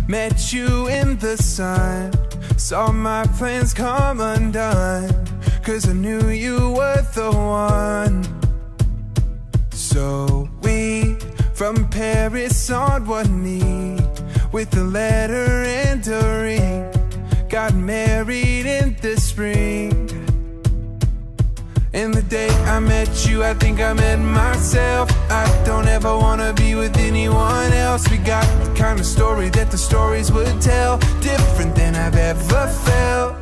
Met you in the sun, saw my plans come undone, 'cause I knew you were the one. So we, from Paris on one knee, with a letter and a ring, got married in the spring. And the day I met you, I think I met myself. I don't ever wanna be with anyone else. We got the kind of story that the stories would tell, different than I've ever felt.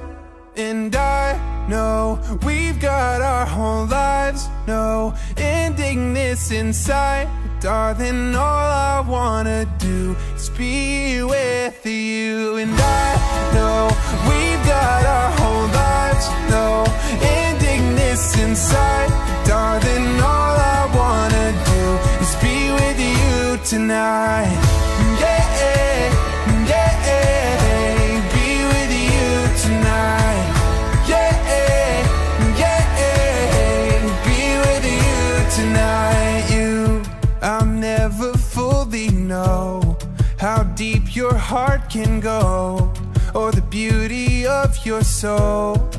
And I know we've got our whole lives, no ending this inside. Darling, all I wanna do is be with you. And I know we've got our whole lives, no ending this inside. Darling, all I wanna do is be with you tonight. Yeah, yeah, be with you tonight. Yeah, yeah, be with you tonight. I'll never fully know how deep your heart can go, or the beauty of your soul.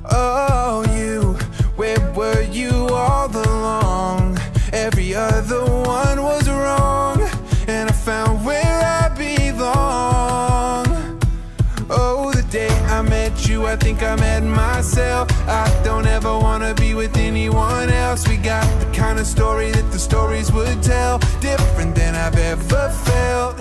Oh, you, where were you all along? Every other one was wrong, and I found where I belong. Oh, the day I met you, I think I met myself. I don't ever wanna be with anyone else. We got the kind of story that the stories would tell, different than I've ever felt.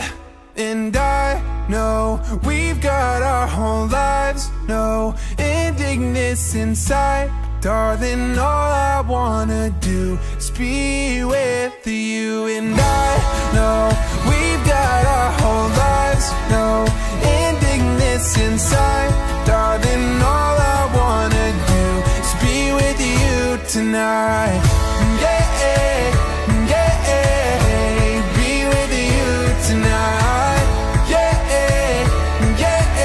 And I know we've got our whole lives, no ending this inside. Darling, all I wanna do is be with you. And I know we've got our whole lives, no ending this inside. Darling, all I wanna do is be with you tonight. Yeah, yeah, be with you tonight. Yeah, yeah,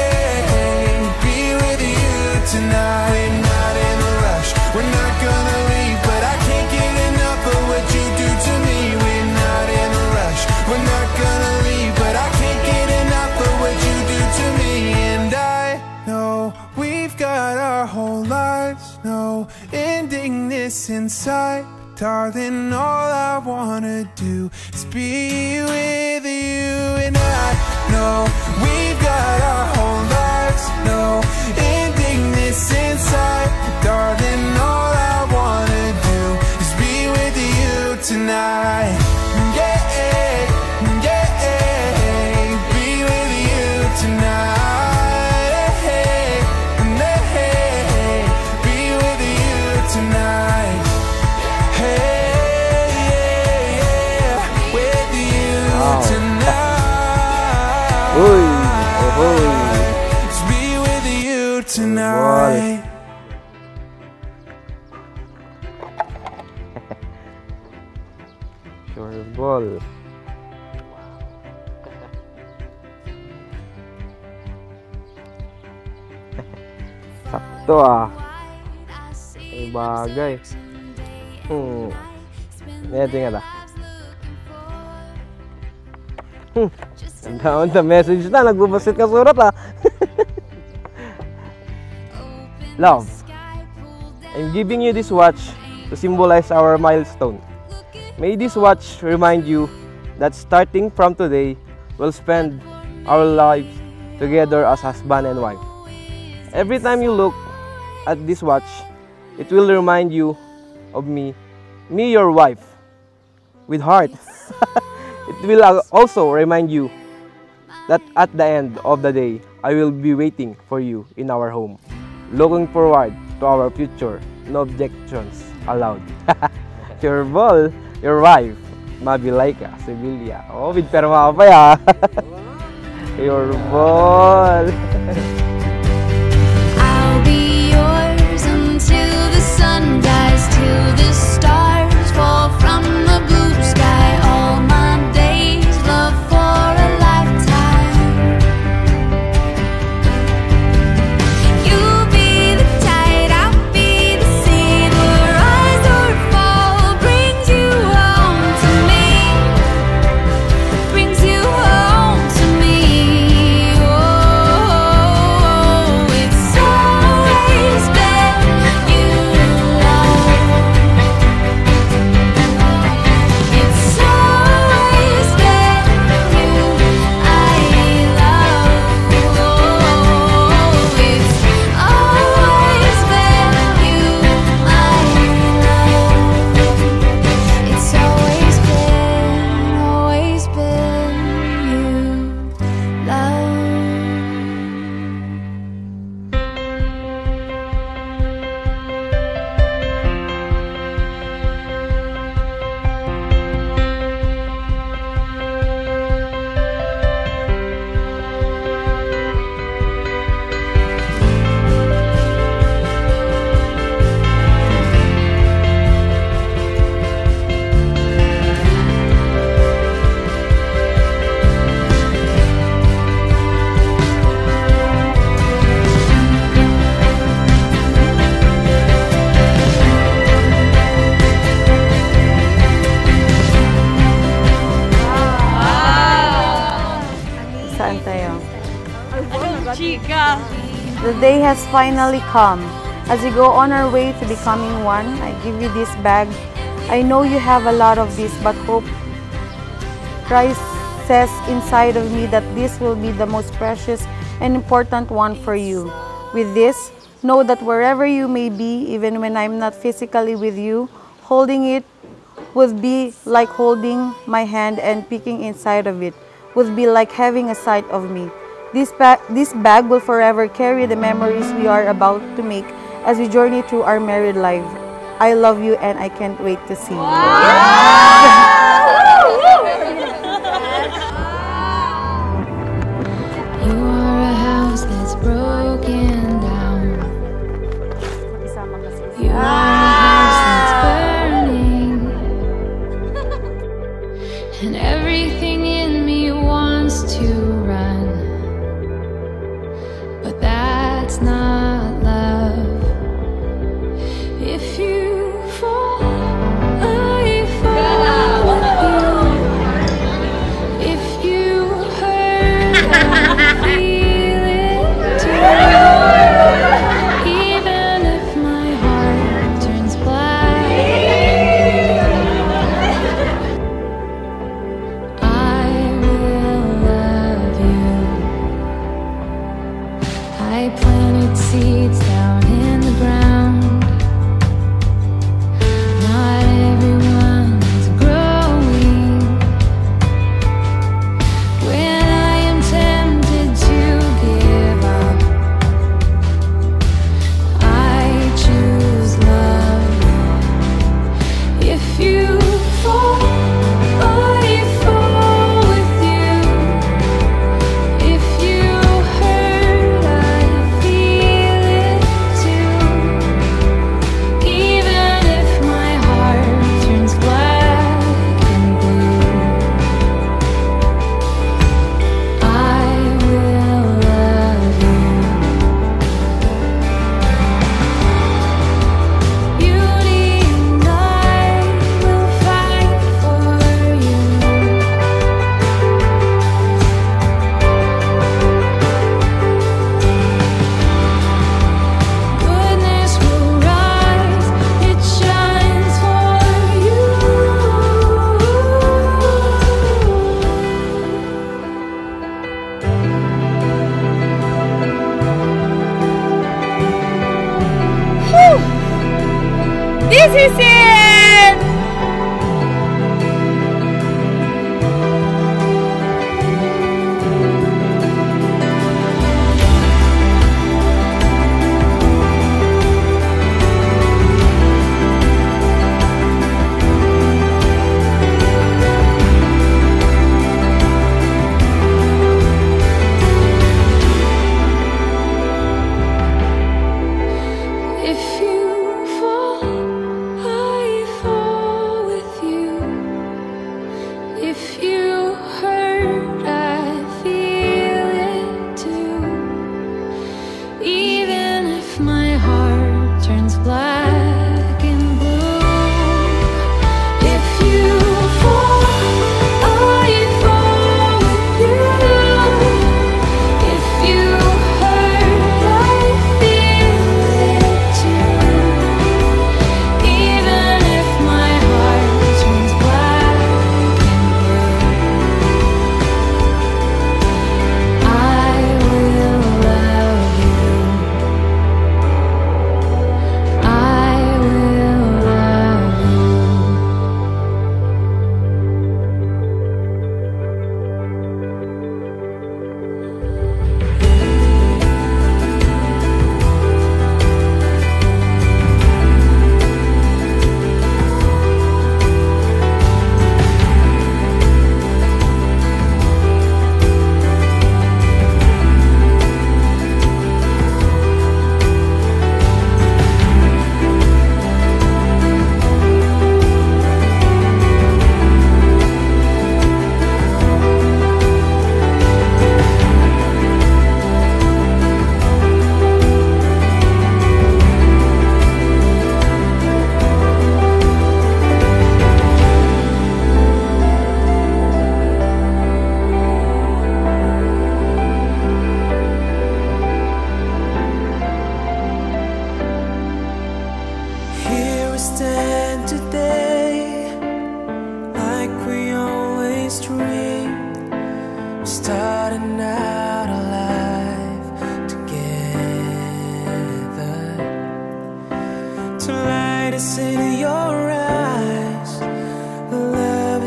be with you tonight. We're not in a rush, we're not gonna leave, but I can't get enough of what you do to me. We're not in a rush, we're not gonna leave, but I can't get enough of what you do to me. And I know we've got our whole lives, no ending this inside. Darling, all I wanna do is be with you. And I know we've got our whole lives, no ending this inside. Darling, all I wanna do is be with you tonight. Yeah, yeah, be with you tonight. Be with you tonight. Hey, yeah, with you tonight. Just be with you tonight. Sure ball. Sakto ah. Ay bagay. Tingnan ah. Ang the message na, nagbubasit ka surat ah. Love, I'm giving you this watch to symbolize our milestone. May this watch remind you that starting from today, we'll spend our lives together as husband and wife. Every time you look at this watch, it will remind you of me your wife, with heart. It will also remind you that at the end of the day, I will be waiting for you in our home. Looking forward to our future. No objections allowed. Your ball, your wife, Mabilaika Sevilla. Oh, with perma pa ya. Your ball. I'll be yours until the sun dies, till the stars fall from the blue sky. All my days, love for a lifetime. You'll be the tide, I'll be the sea. The rise or fall brings you home to me. Brings you home to The day has finally come. As we go on our way to becoming one, I give you this bag. I know you have a lot of this, but hope Christ says inside of me that this will be the most precious and important one for you. With this, know that wherever you may be, even when I'm not physically with you, holding it would be like holding my hand, and peeking inside of it would be like having a sight of me. This bag will forever carry the memories we are about to make as we journey through our married life. I love you and I can't wait to see you. You are a house that's broken down. You are a house that's burning, and everything in me wants to run, but that's not love. If you fall, I fall with you. If you hurt, I feel it too. Even if my heart turns black, I will love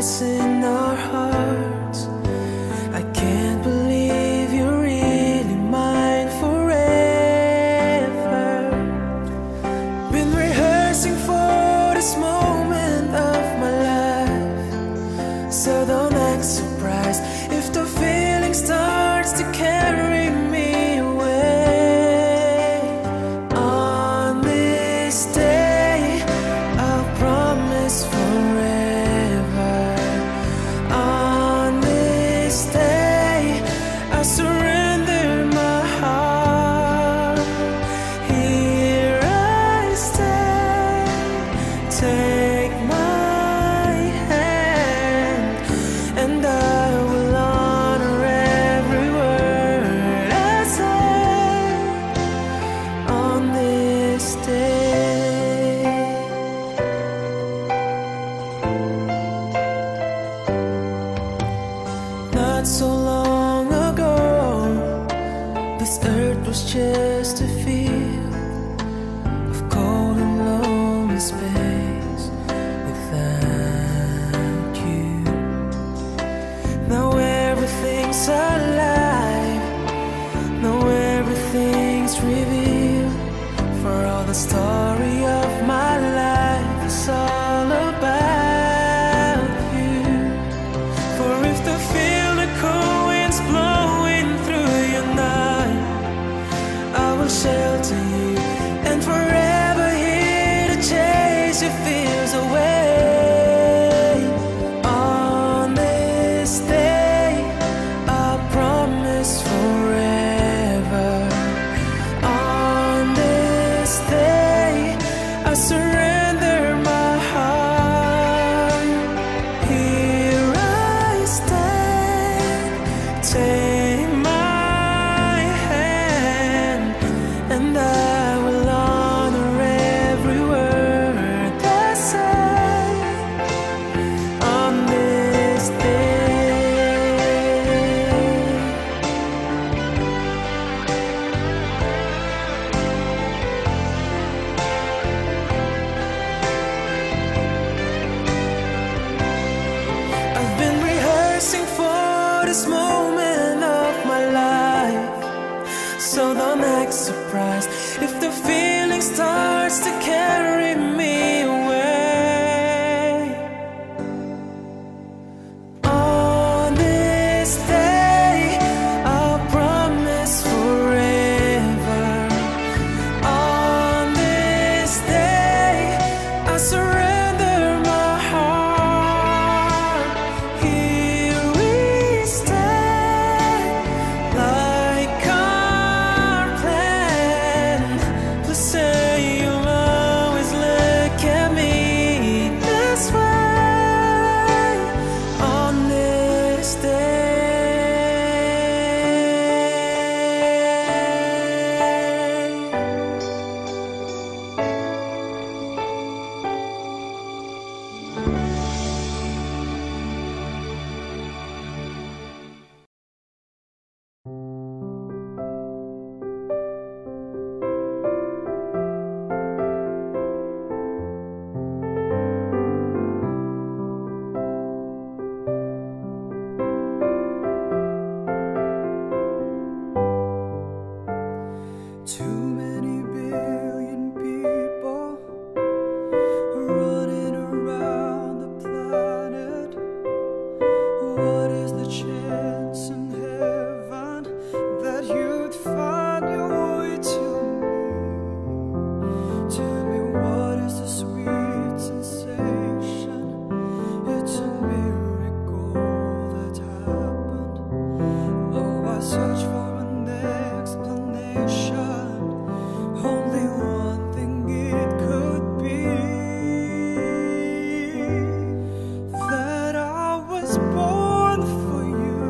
solace in our hearts. I can't believe you're really mine forever. Been rehearsing for this moment of my life, so don't act surprised if the feeling starts to carry me away. On this day, I'll promise forever. On this day, I surrender my heart. Here I stand, take my hand, and I will honor every word I say on this day. Not so long ago, this earth was just a field of cold and lonely space without you. Now everything's alive, now everything's revealed. For all the story of my life is all about you. For if the feel the cold winds blowing through your night, I will shelter you and forever here to chase your fears away. On this day, I promise forever. On this day, I surrender my heart. Here I stand, take my hand, and I will honor every word I say on this day. I've been rehearsing for this moment of my life, so don't act surprised if the feeling starts to carry me away. On this day, I'll promise forever. On this day, I surrender my heart. Here we stand, like our plan. Please say you'll always look at me this way on this day. Too many billion people running around the planet. What is the chance in heaven that you'd find your way to me? Tell me, what is the sweet sensation? It's a miracle that happened. Oh, I search for an explanation. Only one thing it could be, that I was born for you.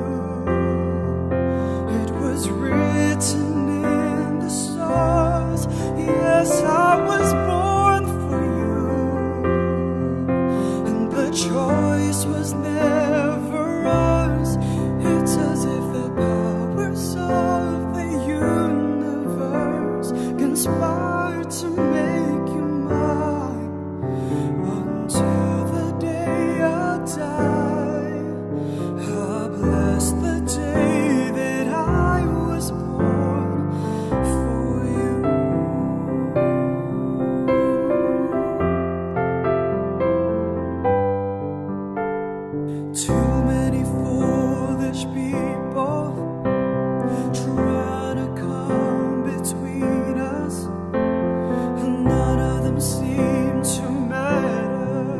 It was written in the stars. Yes, I was born for you, and the choice was never ours. It's as if the powers of the universe conspire to make you mine until the day I die. Too many foolish people trying to come between us, and none of them seem to matter.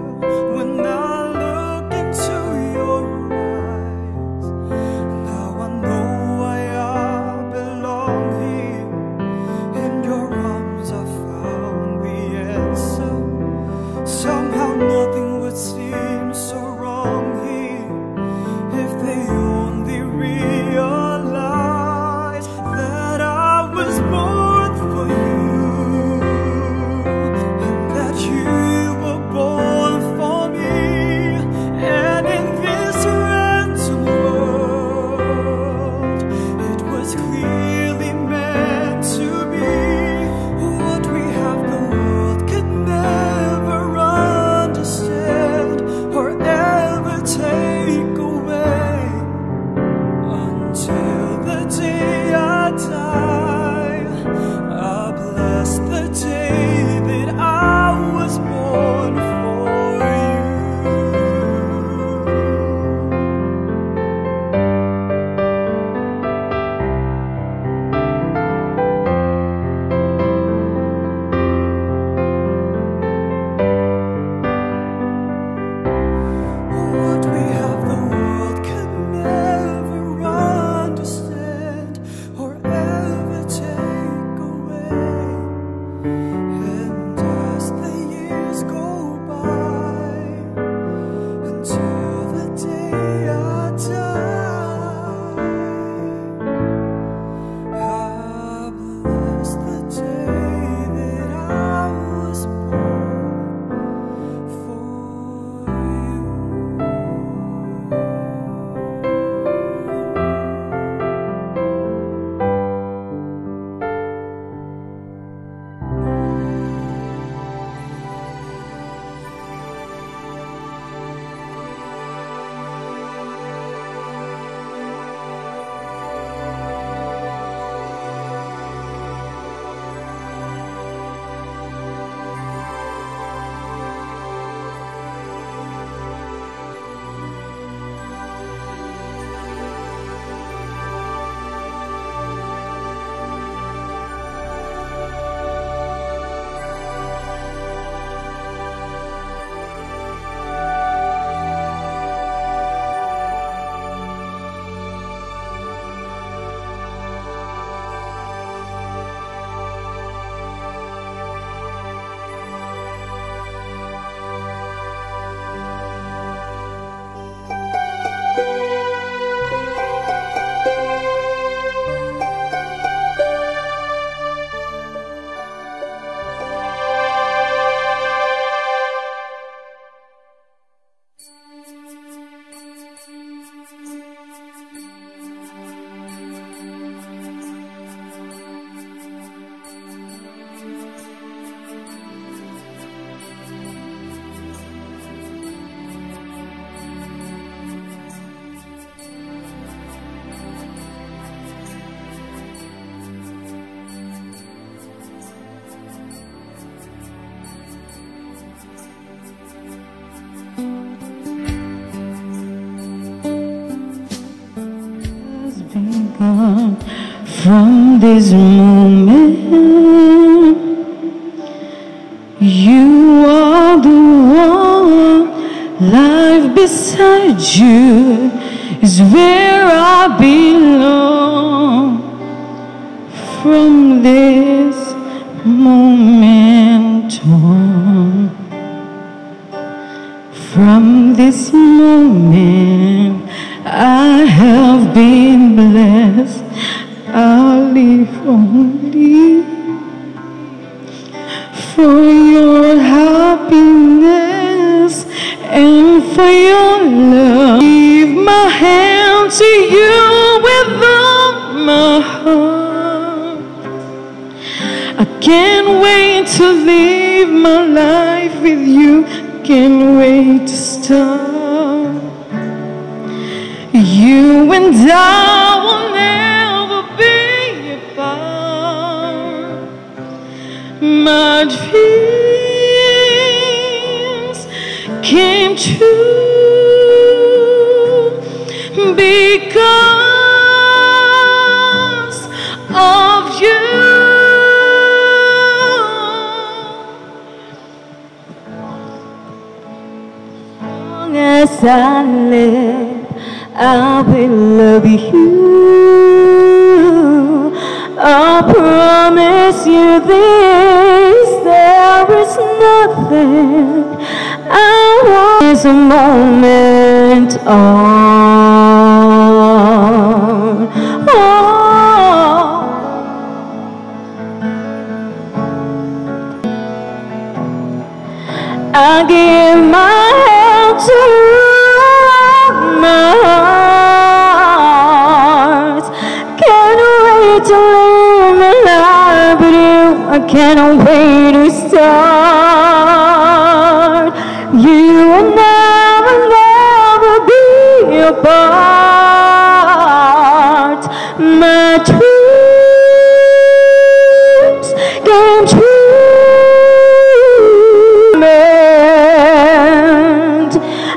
When I look into your eyes, now I know why I belong here. In your arms I found the answer. Somehow nothing would seem so wrong here if they only realize that I was born for you, and that you were born for me. And in this random world, it was clearly meant to be. What we have, the world could never understand or ever take away, until the day I die. I bless the day that I was born for you. What we have, the world could never understand or ever take away. And as the years go by, until the day I die, I bless the day that I was born for you. From this moment, you are the one. Life beside you is where I belong. From this moment on, from this moment, I have been blessed. I'll live only for your happiness and for your love. Give my hand to you with all my heart. I can't wait to live my life with you. Can't wait to start. You and I will never be apart. My dreams came true. because of you. As long as I live, I will love you. I promise you this, there is nothing I want is a moment on. I give my hand to my heart. Can't wait to live my life with you. I can't wait to start. You and I will never be apart. My dreams came true.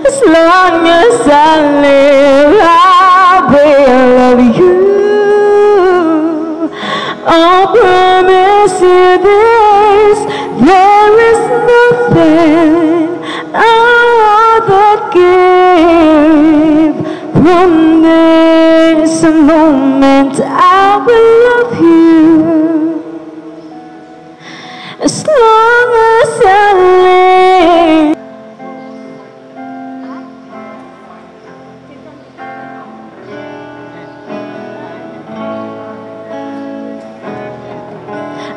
As long as I live, I will love you. I promise you this, there is nothing I'd give from this moment. I will love you as long as I live.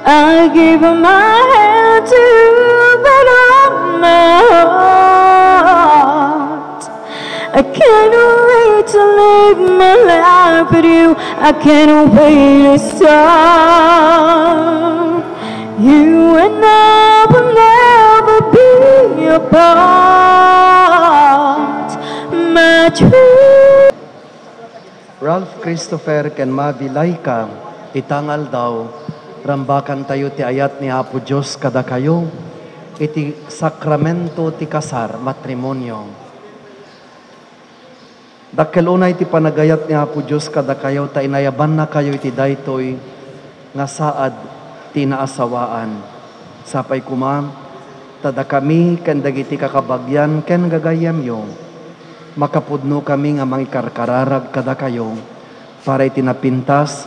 I give my hand to but on my heart. I can't wait to live my life with you. I can't wait to start. You and I will never be apart. My dream. Ralph Christopher ken Mavi Laika, itangal daw, rambakan tayo ti ayat ni Apo Diyos kada kayo, iti sakramento ti kasar, matrimonyo. Dakkel unay ti panagayat ni Apo Diyos kada kayo, ta inayaban na kayo iti daytoy nga saad ti naasawaan. Sapay kuma, tada kami ken dagiti kakabagyan ken gagayam yo, makapudno kami nga mangikarkararag kada kayo, para iti napintas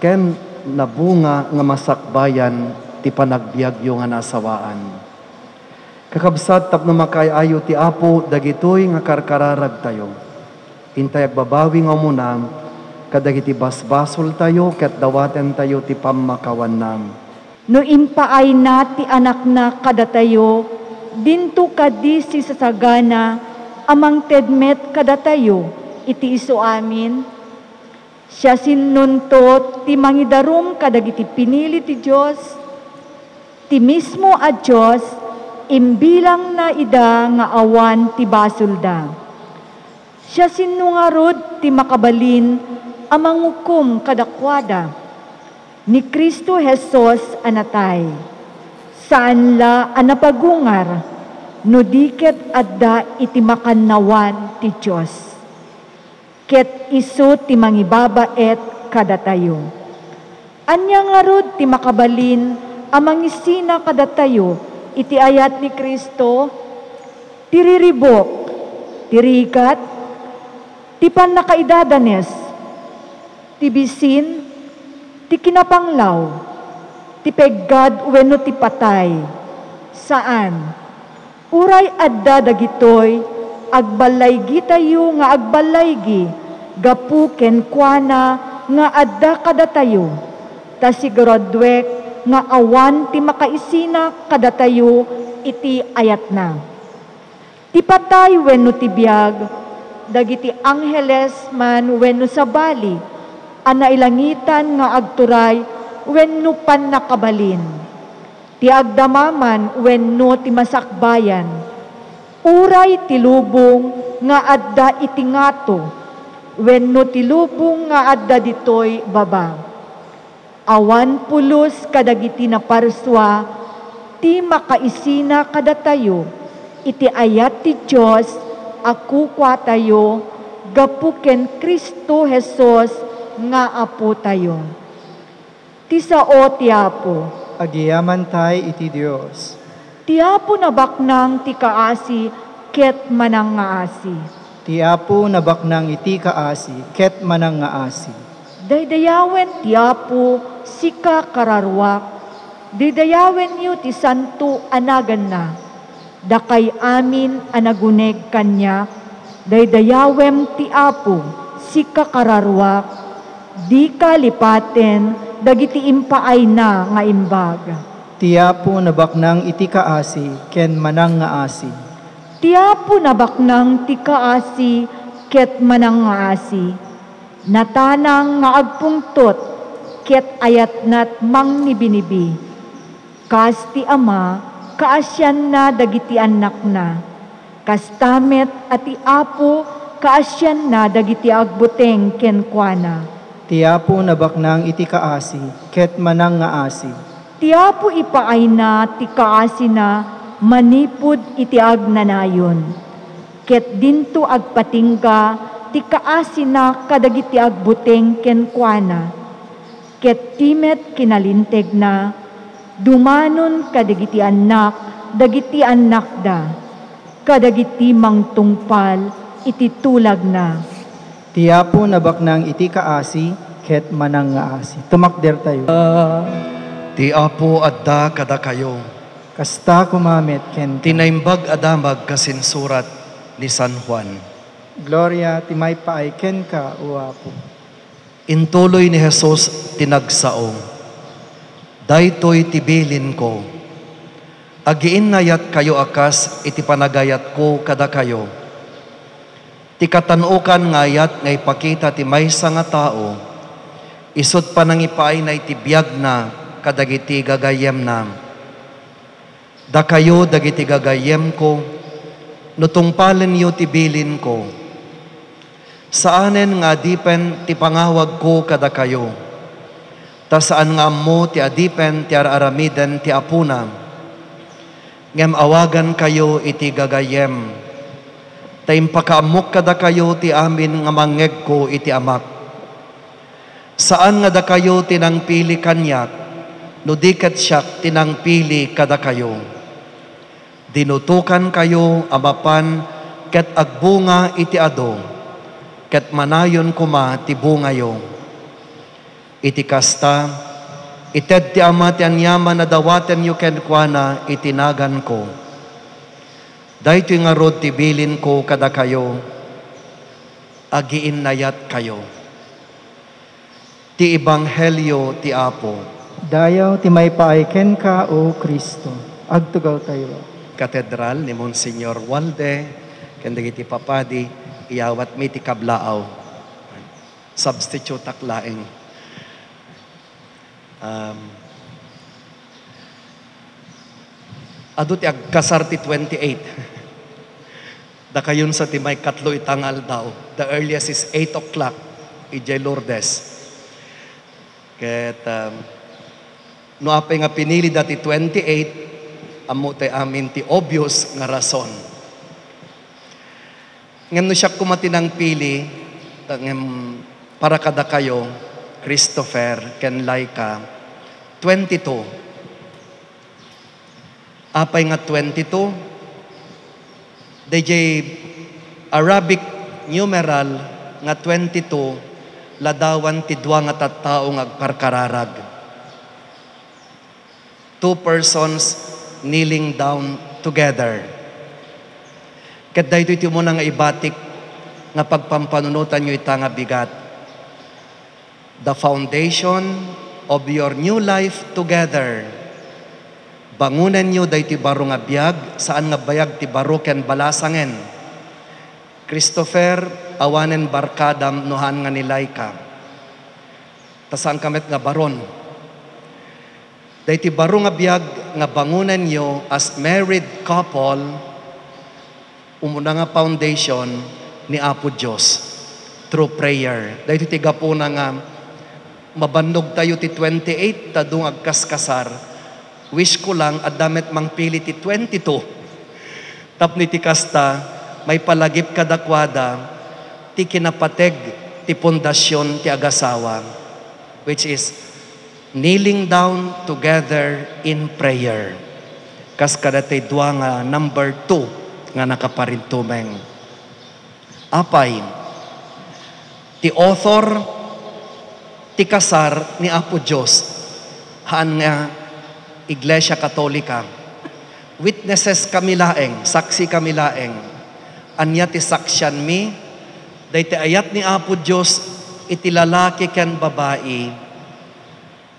ken nabunga nga masakbayan ti panagbiagyo nga nasawaan. Kakabsat tapno makayayo ti Apo dagitoy nga karkararag tayo. Intay agbabawi nga umunam kadagiti basbasol tayo ket dawaten tayo ti pammakawan nam. No impaay na ti anak na kadatayo, dinto kadi si sasagana amang tedmet kadatayo iti isu amin. Siya sinuntot ti mangidarum kadagiti pinili ti Diyos, ti mismo a Diyos, imbilang na ida nga awan ti basulda. Siya sinungarod ti makabalin amang hukom kadakwada, ni Kristo Jesus anatay. Saan la anapagungar, no diket adda iti makannawan ti Diyos. Ket isu ti mangibabaet kadatayo. Anya nga rod ti makabalin amang isina kadatayo iti ayat ni Kristo, tiriribok, tirikat, ti pannakaidadanes, ti bisin, ti kinapanglaw, ti peggad wenno ti patay. Saan? Uray adda dagitoy, agbalaygi tayo nga agbalaygi, gapu ken kuana nga adda kadatayo, ta siguradwek nga awan ti makaisina kadatayo iti ayat na. Ti patay wenno ti biag, dagiti angheles man wenno sa bali, anailangitan nga agturay wenno pannakabalin. Ti agdamaman wenno ti masakbayan, uray ti lubong nga adda iti ngato, wenno ti lubong nga adda ditoy baba. Awan pulos kadagiti na parswa, ti makaisina kadatayo, iti ayat ti Diyos, aku kwa tayo, gapu ken Kristo Jesus nga apo tayo. Ti sao ti Apo, Agiyaman tay iti Dios. ti Apo na baknang ti kaasi ket manang nga asi. Ti Apo na baknang iti kaasi, ket manang nga asi. Daydayawen ti Apo sika kararwak, daydayawen yu ti santo anagan na, dakay amin anaguneg kanya, daydayawem ti Apo sika kararwak, di kalipaten dagiti impaay na nga imbag. Ti Apo na baknang iti kaasi, ken manang nga asi. Ti Apo na baknang ti kaasi ket manang nga asi, natanang nga agpungtot ket ayat nat mang nibinibi. Kas ti Ama, kaasyan na dagiti anak na, kastamet at ti Apo, kaasyan na dagiti agbuteng kenkwana. Ti Apo na baknang iti kaasi, ket manang nga asi. Ti Apo ipaay na ti kaasi na manipud iti agnanayon. Ket dinto agpatingga ti kaasi na kadagiti agbuteng kenkwana. Ket timet kinalinteg na dumanon kadagiti anak da. Kadagiti mangtungpal iti tulag na. Ti Apo na baknang iti kaasi, ket manang nga asi. Tumakder tayo. Ti Apo adda kada kayo. Kasta kumamet ken Tinaimbag adamag kasinsurat ni San Juan. Gloria ti may paay ken ka, o Apo. Intuloy ni Jesus tinagsaong. Daytoy tibilin ko. Agiin nayat kayo akas iti panagayat ko kada kayo. Ti katanukan ngayat nga ipakita ti maysa nga tao, isod pa nang ipaay na iti biyag na kadagiti gagayem na. Da kayo dagiti gagayem ko, nutungpalen yo ti bilin ko. Saanen nga adipen ti pangawag ko kada kayo. Ta saan nga ammo ti adipen ti araramiden ti apuna. Ngem awagan kayo iti gagayem. Ta impakaamok kada kayo ti amin nga mangeg ko iti amak. Saan nga da kayo tinangpili kanyak, no di ket siyak tinangpili kada kayo. Dinutukan kayo amapan ket agbunga iti ado, ket manayon kuma ti bungayo. Iti kasta, ited ti ama ti anyaman na dawaten yu kenkwana itinagan ko. Daytoy nga rod ti bilin ko kada kayo, agiin nayat kayo. Ti Ebanghelyo ti Apo. Dayaw ti may paay ken ka, o Kristo. Agtugaw tayo. Katedral ni Monsignor Walde, kendagiti papadi, iyawat mi ti kablaaw. Substitute aklaing. Ado ti agkasar ti 28. Da kayon sa timay katlo itangal daw. The earliest is 8 o'clock. Ijay Lourdes. Ket no apay nga pinili dati 28, amo tay amin ti obvious nga rason. Ngem no siya kumatinang pili, ngem para kada kayo, Christopher, ken Laika, 22. Apay nga 22, DJ Arabic numeral nga 22, ladawan ti dua nga tattao nga agparkararag. 2 persons kneeling down together. Ket daytoy ti mo nga ibatik nga pagpampanunutan nyo ita nga bigat. The foundation of your new life together. Bangunan nyo day ti baro nga biyag, saan nga bayag ti baro ken balasangen. Christopher, awanen barkadam nuhan nga ni Laika. Tasaan kamet nga baron. Day ti baro nga biyag nga bangunan nyo as married couple, umuna nga foundation ni Apo Diyos through prayer. Day ti gapuna nga mabandog tayo ti 28 tadung agkaskasar. Wish ko lang at damit mang pili ti 22. Tapni ti kasta, may palagip kadakwada, ti kinapateg ti pundasyon ti agasawa, which is kneeling down together in prayer. Kas kadatay dua nga number 2 nga nakaparintumeng. Apay, ti author ti kasar ni Apo Diyos, haan nga Iglesia Katolika, witnesses kami laeng, saksi kami laeng, anya ti saksyan mi, dayti ayat ni Apo Diyos, iti lalaki ken babae,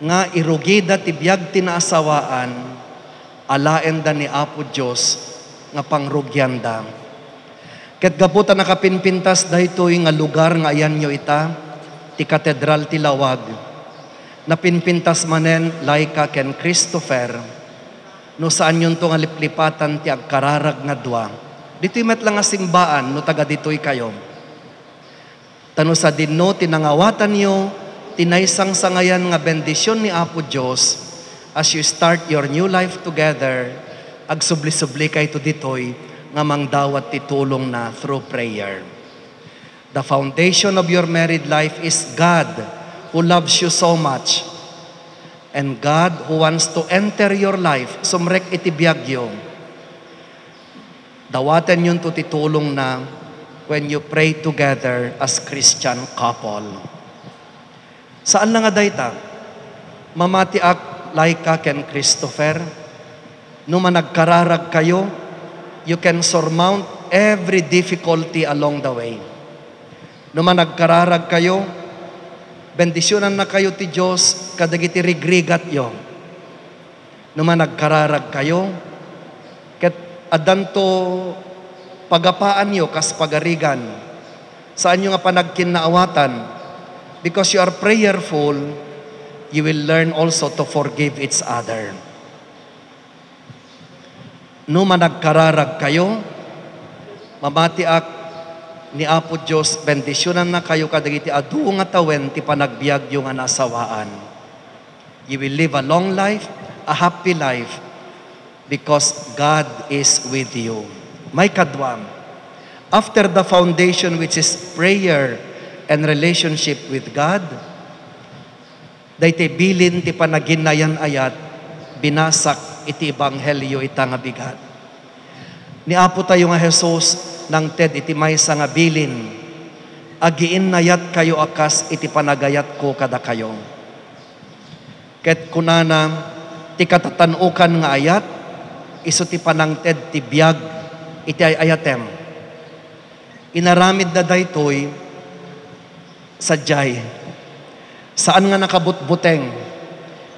nga irugida ti biag tinaasawaan, alaen da ni Apo Diyos, nga pangrugyanda. Ket gaputa nakapinpintas daytoy nga lugar nga ayan nyo ita, ti Katedral ti Lawag, napinpintas manen Laika ken Christopher, no saan yun to nga liplipatan ti agkararag nga dua. Dito'y met lang nga simbaan, no taga dito'y kayo. Tano sa dinno, tinangawatan nyo, tinaysang sangayan nga bendisyon ni Apo Diyos, as you start your new life together, agsubli-subli kay to dito'y nga mangdawat ti tulong na through prayer. The foundation of your married life is God, who loves you so much. And God who wants to enter your life, sumrek iti biagyo. Dawatan yun to titulong na when you pray together as Christian couple. Saan na nga dayta? Mamatiak Laika ken Christopher, no managkararag kayo, you can surmount every difficulty along the way. No managkararag kayo, bendisyonan na kayo ti Diyos, kadagiti rigrigat yo. No managkararag kayo, ket adanto pagapaan yo kas pagarigan, saan nyo nga panagkinaawatan, because you are prayerful, you will learn also to forgive each other. No managkararag kayo, mamatiak ni Apo Diyos, bendisyonan na kayo kadagiti adu nga tawen ti panagbiag yung nga nasawaan. You will live a long life, a happy life, because God is with you. May kadwam, after the foundation which is prayer and relationship with God, dayti bilin ti panaginayan ayat, binasak iti ebanghelyo ita nga bigat. Ni Apo tayo nga Jesus, nang ted iti maysa nga bilin, agiin nayat kayo akas iti panagayat ko kada kayo. Ket kunana, ti katatanukan nga ayat, iso ti panangted ti biag, iti ayatem. Inaramid na daytoy, sadyay, saan nga nakabutbuteng,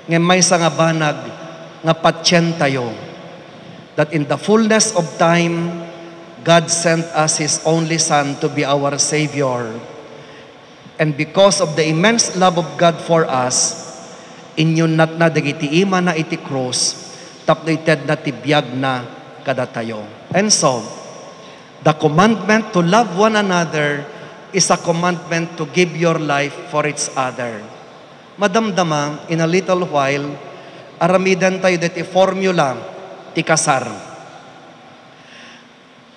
nga maysa nga banag, nga patsyen tayo, that in the fullness of time, God sent us His only Son to be our Savior. And because of the immense love of God for us, inyon nat na dagiti ima na iti cross, tapnoited na tibiyag na kada tayo. And so, the commandment to love one another is a commandment to give your life for each other. Madamdama, in a little while, aramidan tayo dati formula ti kasar.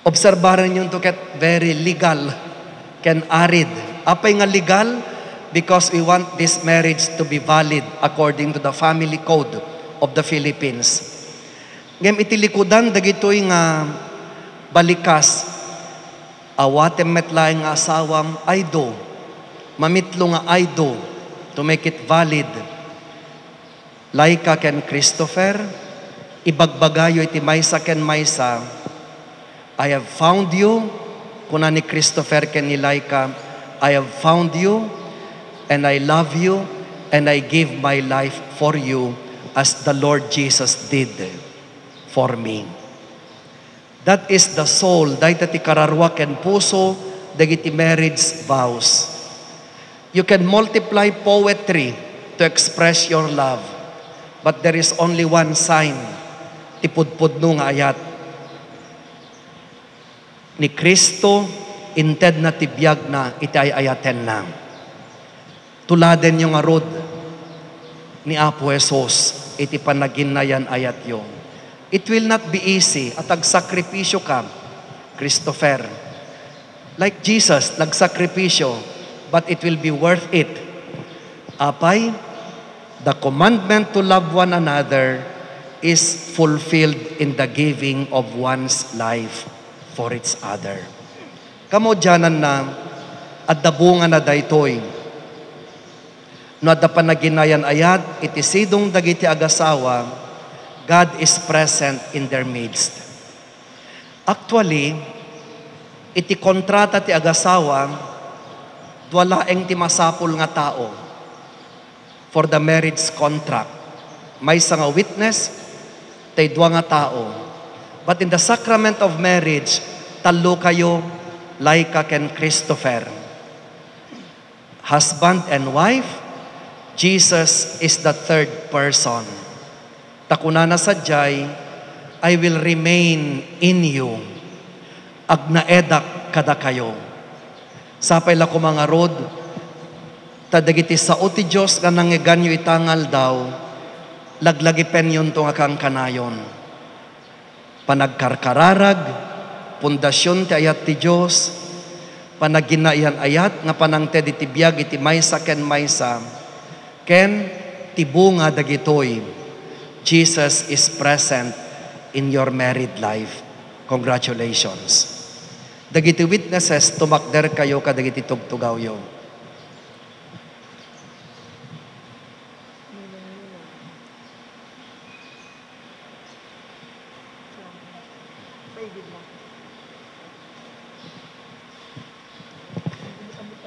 Obserbaran yung to ket very legal, can arid. Apay nga legal? Because we want this marriage to be valid according to the family code of the Philippines. Ngem itilikudan dagitoy nga balikas, awatem metlaing nga asawam aydo, mamitlo nga aydo, to make it valid. Laika ken Christopher, ibagbagayo iti maysa ken maysa, I have found you, kuna ni Christopher ken ni Laika, I have found you, and I love you, and I give my life for you, as the Lord Jesus did for me. That is the soul, dahil ti kararwa ken puso, dagiti marriage vows. You can multiply poetry to express your love, but there is only one sign, tipudpudno nga ayat. Ni Kristo, inted na tibiyag na, iti ayaten na. Tuladen yung arod ni Apo Jesus, iti panaginayan ayat yung. It will not be easy, at agsakripisyo ka, Christopher. Like Jesus, nagsakripisyo, but it will be worth it. Apay, the commandment to love one another is fulfilled in the giving of one's life for its other. Kamo dyanan na, at dabungan na daytoy. No at panaginayan ayat, itisidong dagiti agasawa, God is present in their midst. Actually, iti kontrata ti agasawa, dwalaeng ti masapul nga tao for the marriage contract. May nga witness, tay dua nga tao. But in the sacrament of marriage, talo kayo, Laika ken Christopher. Husband and wife, Jesus is the third person. Takunana sadyay, I will remain in you. Agnaedak kada kayo. Sapay la ko mga rod, tadagiti sa uti Diyos nga nangiganyo itangal daw, laglagipen yun to nga kang kanayon. Panagkarkararag, pundasyon ti ayat ti Diyos, panaginayan ayat nga panangte di tibiyag iti maysa ken maysa, ken tibunga dagitoy. Jesus is present in your married life. Congratulations. Dagiti witnesses, tumakder kayo kadagiti tugtugaw yo.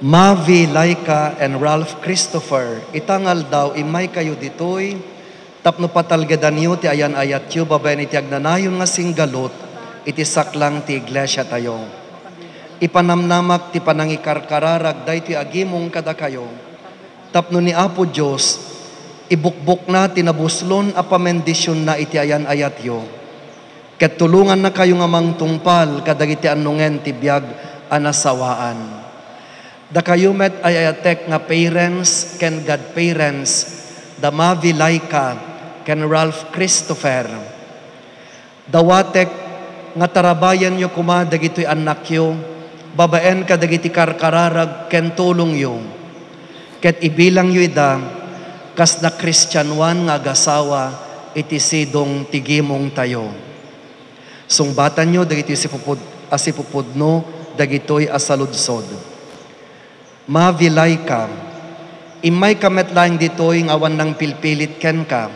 Mavi, Laika, and Ralph Christopher, itangal daw, imay kayo ditoy, tapno patalgedan yu, ti ayan ayat yu, babayan iti agnanayon nga singgalot, iti saklang ti iglesia tayo. Ipanamnamak ti panangikarkararag, day ti agimong kada kayo, tapno ni Apo Diyos, ibukbuk na tinabuslon a pamendisyon na iti ayan ayat yu, ket tulungan na kayo nga mangtungpal, kadagiti anungen ti biyag anasawaan. Da kayo met ayatek nga parents ken godparents, da Mavi Laika ken Ralph Christopher. Dawatek nga tarabayan nyo kuma dagitoy anak yo, babaen ka dagiti karkararag ken tulong yo. Ket ibilang yo ida, kas na Kristyanuan nga agasawa, iti sidong tigimong tayo. Sungbatan nyo dagiti asipupudno, dagitoy asaludsod. Mavilay ka, imay kamet laing ditoy ng awan ng pilpilit ken ka,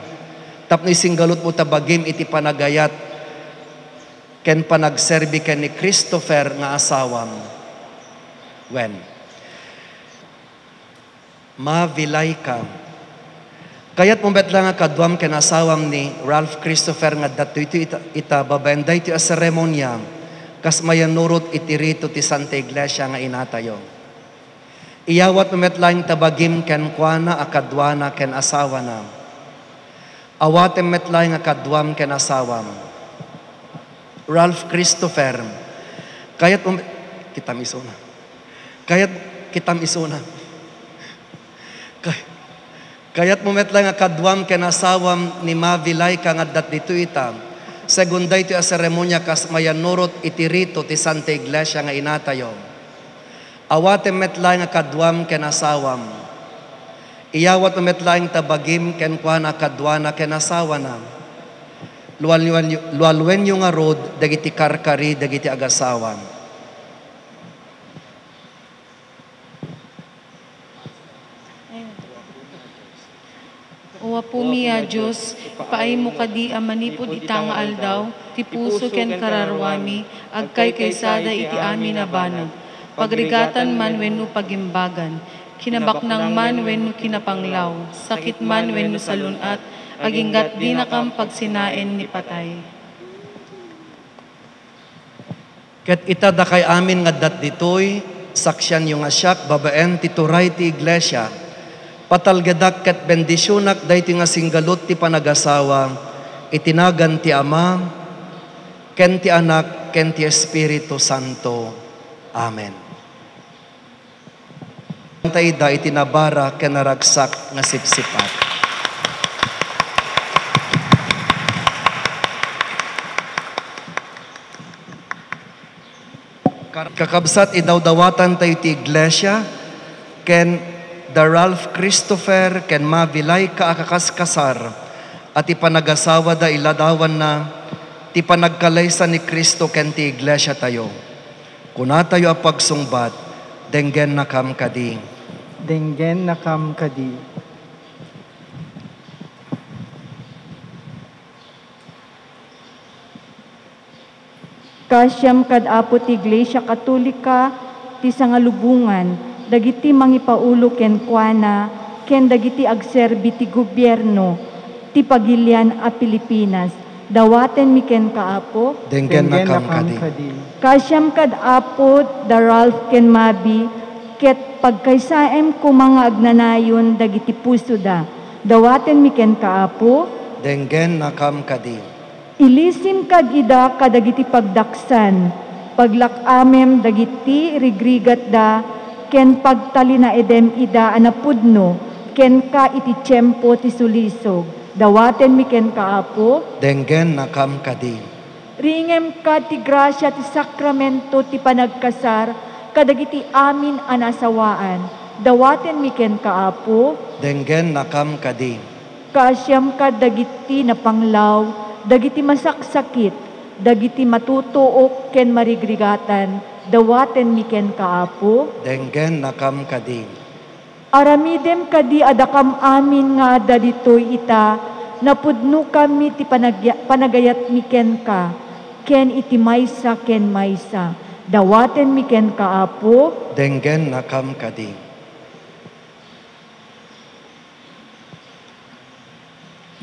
tapno isinggalot mo tabagim iti panagayat, ken panagserbi ken ni Christopher nga asawam. When? Mavilay ka. Kayat mo bet lang nga kadwam ken asawam ni Ralph Christopher nga dato ita babaenday iti seremonya, kas mayanurot iti rito ti Santa Iglesia nga inatayo. Iyawat metlaing tabagim ken kuana akadwana ken asawa na. Awatem metlaing akadwam ken asawam. Ralph Christopher, kayat kitam isuna. Kayat kitam isuna. Kayat mo metlaing akadwam ken asawam ni Mavilay kang addat dito ita. Segunday ito a seremonya kas mayanurot iti rito ti Santa Iglesia nga inatayo. Awatem metlaing akadwam ken asawam. Iyawat metlaing tabagim ken kuana akadwana ken asawa na. Lualwen yung nga rod, dagiti karkari, dagiti agasawan. Uwa po miya Diyos, paay mo kadi amanipod itang aldaw, ti puso ken kararwami, agkay kaysada iti amin na banag. Pagrigatan man wenno pagimbagan, kinabaknang man wenno kinapanglaw, sakit man wenno salunat, aginggat di nakam pagsinaen ni patay. Ket itada kay amin nga dat ditoy, saksyan yung asyak, babaen tituray ti iglesia, patalgadak ket bendisyonak dayti nga singgalot ti panagasawa, itinagan ti Ama, ken ti Anak, ken ti Espiritu Santo. Amen. Tayda itinabara ken naragsak nga sipsipat. Kakabsat idawdawatan tayo ti iglesia, ken the Ralph Christopher, ken mabilay ka akakaskasar, at ipanagasawa da iladawan na, ti panagkalaysa ni Kristo ken ti iglesia tayo. Kuna tayo a pagsungbat, denggen na kam kadi. Denggen na kam kadi. Kasyam kad apo ti Iglesia Katolika ti sangalubungan dagiti mangipaulo ken kuana ken dagiti agserbi ti gobyerno ti pagilian a Pilipinas dawaten mi ken kaapo Denggen na kam kadi. kasyam kad apo da Ralph ken Mabi ket pagkaysaem ko mga agnanayon dagiti puso da dawaten mi ken kaapo Denggen na kam kadi. ilisim kag ida kadagiti pagdaksan, paglakamem dagiti rigrigat da, ken pagtalina edem ida anapudno, ken ka iti tiyempo ti sulisog, dawaten mi ken kaapo. Denggen na kam kadi. Ringem ka ti grasya ti sakramento ti panagkasar, kadagiti amin anasawaan, dawaten mi ken kaapo. Denggen na kam kadi. Kasyam ka dagiti napanglaw, dagiti masaksakit, dagiti matutuok ken marigrigatan, dawaten mi ken kaapo. Denggen na kam kadi. Aramidem kadi adakam amin nga adda ditoy ita, napudno kami ti panagayat mi ken ka, ken iti maysa ken maysa, dawaten mi ken kaapo. Denggen na kam kadi.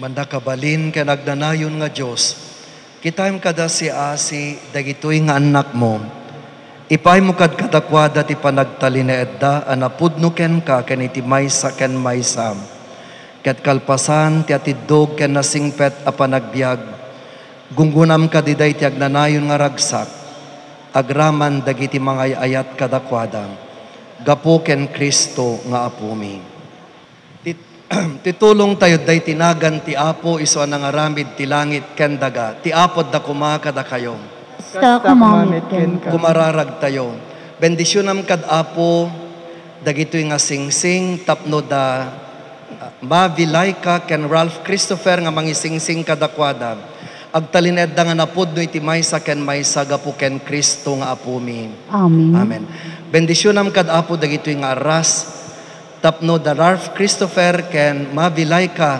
Manda kabalin ken agnanayon nga Dios, kitayem kada si asi dagitoy nga anak mo. Ipay mo kad kadakwada ti panagtalineedda anapudno ken ka ken iti maysa ken maysa. Ket kalpasan ti atiddog ken nasingpet a panagbiag. Gunggunam kadiday ti agnanayon nga ragsak. Agraman dagiti mga ayat kadakwada. Gapo ken Kristo nga apumi. Titulong tayo day tinagan ti Apo iso nangaramid ti langit ken daga. Ti apod da kumakada kayo. Stakamamit ken ka. Kumararag tayo. Bendisyonam kad Apo dagitoy nga singsing tapno da mavilay ka ken Ralph Christopher nga mangising-sing kadakwada. Agtalined da nga napudno iti maysa ken maysa gapo ken Kristo nga apumi. Amen. Amen. Bendisyonam kad Apo dagitoy nga aras tapno da Ralph Christopher ken mabilay ka,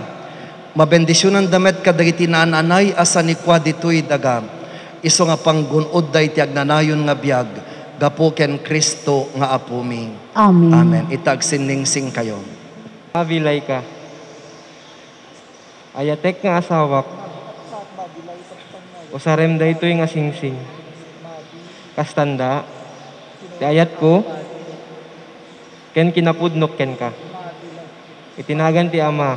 mabendisyonan damet ka dagiti naananay asa ni kwa ditoy daga, iso nga panggunod da iti agnanayon nga biag, gapo ken Kristo nga apumi. Amen. Amen. Itag sinningsing kayo. Mabilay ka. Ayatek nga asawak. Usarem da ito'y nga singsing. Kastanda. Ti ayat ko. Ken kinapudnok ken ka. Itinagan ti Ama,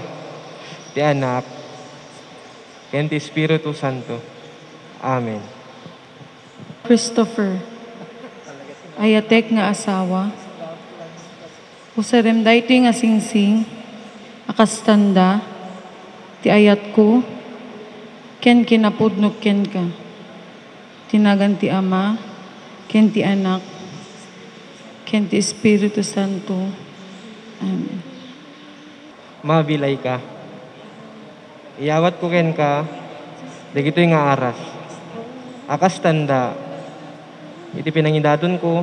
ti Anak, ken ti Espiritu Santo. Amen. Christopher, ayatek nga asawa, usarem da ito nga singsing, akastanda, ti ayat ko, ken kinapudnok ken ka. Tinagan ti Ama, ken ti Anak, ken ti Espiritu Santo. Amen. Mabilay ka. Iyawat ko ken ka, dagitoy nga aras. Akas tanda, iti pinangidaton ko,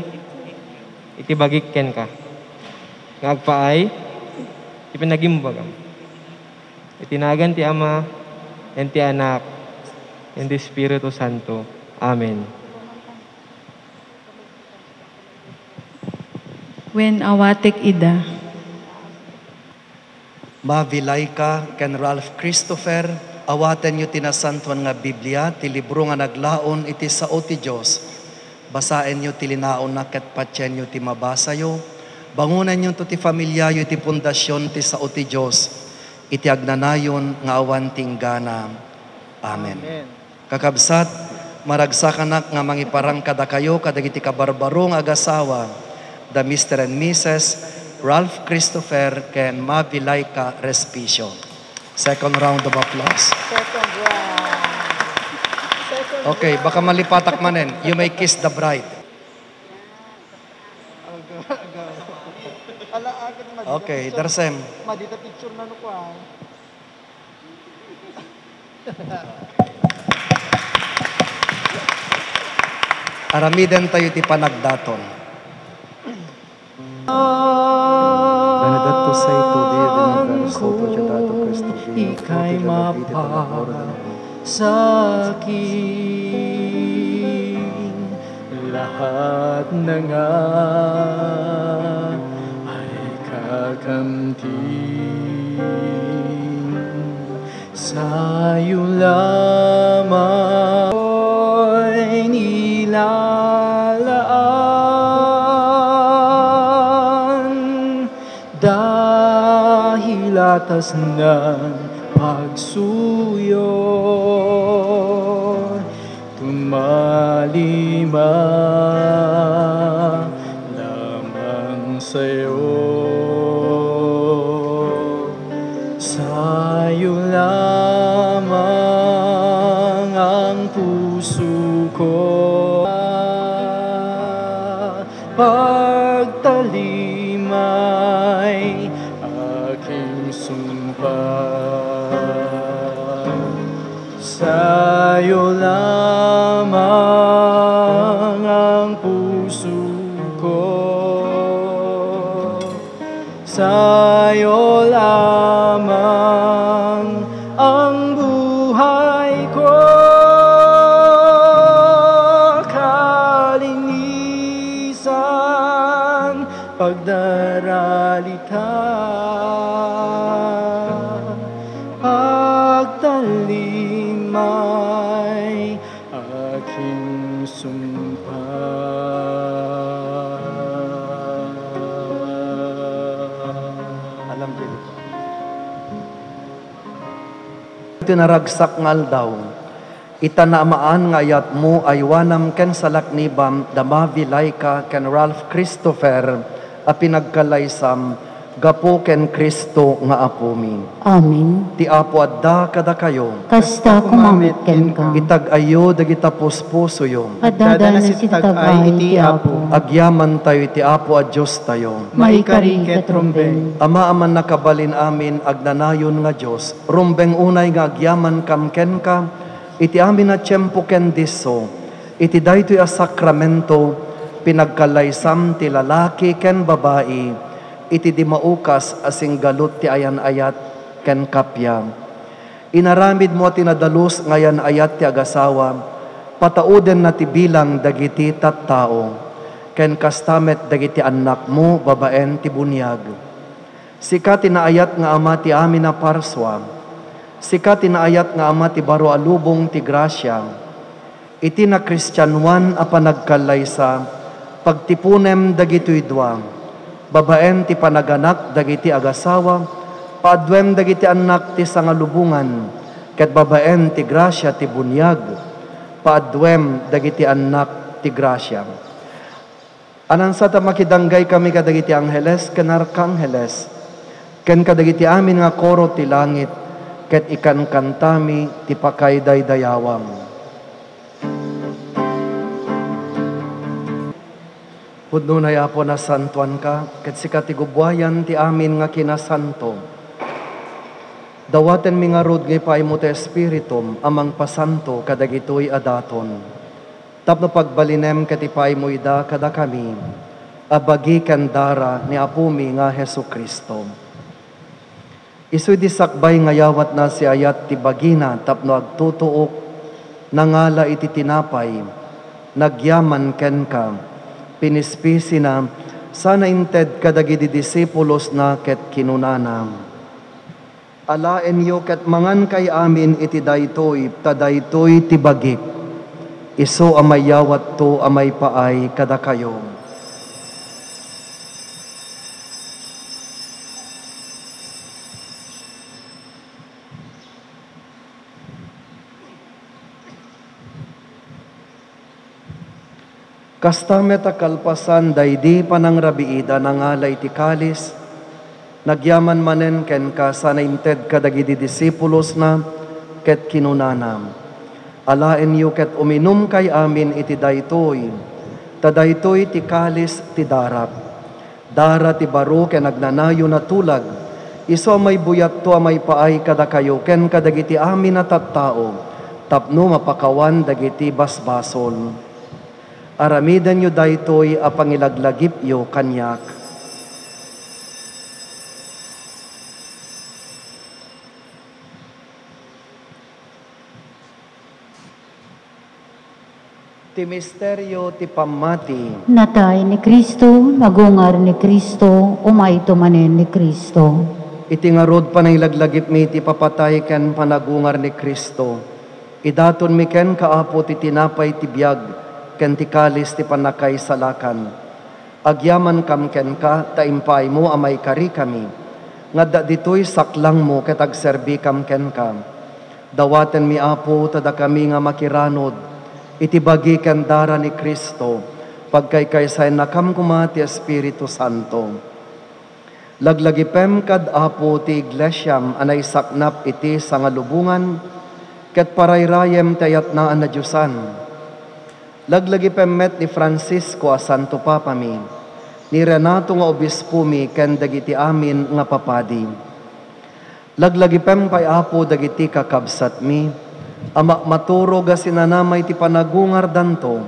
iti bagik ken ka. Ngagpaay, iti pinagimbagam. Itinagan ti Ama, ken ti Anak, ken ti Espiritu Santo. Amen. When awatek ida. Mavilay ka ken Ralph Christopher, awaten nyo tinasantuan nga Biblia, ti libro nga naglaon iti sao ti Diyos. Basaen nyo ti linaon na ket patyen nyo ti mabasa yo. Bangunan nyo to ti familia yo ti pundasyon ti sao ti Diyos. Iti agnanayon nga awan tinggana. Amen. Kakabsat, maragsakanak nga mangiparang kada kayo kadagiti kabarbaro nga agasawa. The Mr. and Mrs. Ralph Christopher ken mabilay ka Respicio. Second round of applause. Okay, baka malipatak manen. You may kiss the bride. Okay, Darsem. Madita picture na ko ah. Aramiden tayo ti panagdaton. Benedetto sei tu, Dio dell'universo, procetato Cristo Dio, Ika'y mapara sa akin. Lahat na nga ay kakamtin. Sa'yo lamang ako'y nilalaan dahil atas ng pagsuyo tumalima lamang sa'yo. Sa'yo lamang ang puso ko pagtalimay aking sumpa. Sa'yo lamang ang puso ko. Sa'yo lamang ang buhay ko. Kalinisan pagdaralita pagtalimay aking sumpa. Alam din ito. Tinaragsak ngal daw, itanamaan nga ayat mo ay wanam ken salaknibam damavilay ka ken Ralph Christopher a pinagkalaysam gapo ken Kristo nga apo mi. Amen. Ti apo adda kada kayo, Kasta kumamit ken ka. itag-ayo dagita puspusoyo, Adada na si tagay iti apo. agyaman tayo ti apo a Diyos tayo. Maikari ket rumbeng. Ama aman nakabalin amin agnanayon nga Diyos, rumbeng unay nga agyaman kam ken ka, iti amin na tiyempo ken diso, iti daytoy a sakramento, pinagkalaysam ti lalaki ken babae, iti di maukas asing galut ti ayan-ayat ken kapya. Inaramid mo tinadalos ngayan ayat ti agasawa, patauden na ti bilang dagiti tattao, ken kastamet dagiti anak mo babaen ti bunyag. Sika tinaayat nga ama ti amin na parswa, sika tinaayat nga ama ti baro alubong ti grasya, iti na Kristyanuan a panagkalaysa, pagtipunem dagitoy duwa, babaen ti panaganak dagiti agasawa, paadwem dagiti anak ti sangalubungan, ket babaen ti grasya ti bunyag, paadwem dagiti anak ti grasya. Anan sa ta makidanggay kami kadagiti angheles ken arkangheles, ken kadagiti amin nga koro ti langit, ket ikan kantami ti pakaydaydayawam. Pudno na yapo na santuan ka, ket sika ti gubwayan ti amin nga kinasanto. Dawaten mi nga rod ngay paimo ti Espiritum, amang pasanto kadagitoy adaton. Tapno pagbalinem ket ipaimo ida kada kami, abagi ken dara ni apumi nga Hesu Kristo. Isuy di sakbay nga yawat na si ayat ti bagina, tapno agtutuok, nangala iti tinapay, nagyaman ken ka, pinispisi na, sana inted kadagiti disipulos na ket kinunana. Alaen yo ket mangan kay amin iti daytoy, tadaytoy ti bagik. Iso amay yawat to amay paay kada kayo. Kastamet a kalpasan daydi panang rabiida nangalay ti kalis, nagyaman manen ken ka sana inted kadagiti disipulos na ket kinunanam. Alaen yu ket uminum kay amin iti daytoy, tadaytoy ti kalis ti darap. Dara ti baro ken nagnanayo na tulag, iso may buyat to may paay kada kayo, ken kadagiti amin na tattao, tapno mapakawan dagiti basbasol. Aramidan nyo daytoy a pangilaglagip yo kanyak. Ti misteryo ti pamati. Natay ni Kristo, nagungar ni Kristo, umayto manen ni Kristo. Iti ngarod panailaglagip mi ti papatay ken panagungar ni Kristo. Idaton mi ken kaapo ti tinapay ti biag, ken ti kalis ti panakay salakan. Agyaman kam ken ka, taimpay mo amay kari kami. Ngadda ditoy saklang mo ket agserbi kam ken ka. Dawaten mi apo tada kami nga makiranod, iti bagi ken dara ni Kristo, pagkaykaysay nakam kumati Espiritu Santo. Laglagipem kad apo ti iglesyam anay saknap iti sangalubungan, ket parayrayem tayat naan na Diyosan. Laglagipem met ni Francisco a Santo Papa mi, ni Renato nga obispo mi ken dagiti amin nga papadi. Laglagipem pay apo dagiti kakabsat mi, ama maturog a sinanamay ti panagungar danto,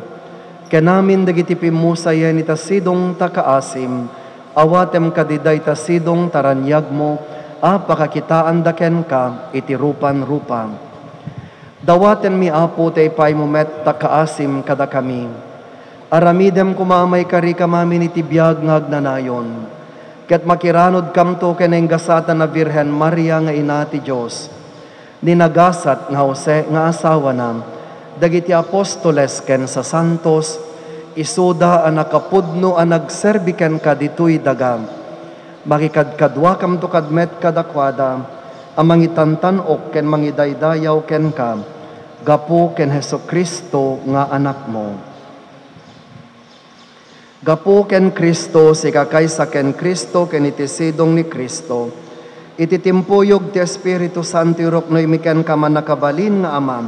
kenamin dagiti pimusayan ita sidong takaasim, awatem kadiday ta sidong taranyag mo, a pakakitaan daken ka iti rupan-rupa. Dawaten mi apo tay pay mo met takaasim kada kami. Aramidem kumamay kari kamamin iti biag nga agnanayon, ket makiranod kamto keneng gasatan na Birhen Maria nga ina ti Dios. Ninagasat nga Jose nga asawa na, dagiti apostoles ken sa santos, isuda ang nakapudno ang nagserbi ken ka ditoy daga. Makikadkadwa kam to kadmet kadakwada, ang mangitantanok ken mangidaydayaw ken ka, gapo ken Heso Kristo nga anak mo. Gapo ken Kristo, sikakaysa ken Kristo, ken itisidong ni Kristo, ititimpuyog ti Espiritu Santo irok no imiken ka man nakabalin nga Ama,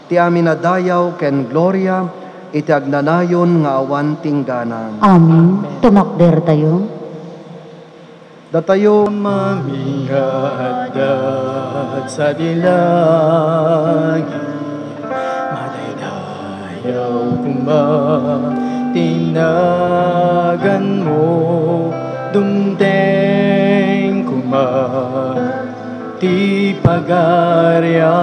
ti amin na dayaw ken gloria, iti agnanayon nga awan tinggana. Amen. Tumakder tayo. Datayo Mamihadat sa dilangit, madaydayaw kuma, tinagan mo, dumdeng kuma, ti pagaryang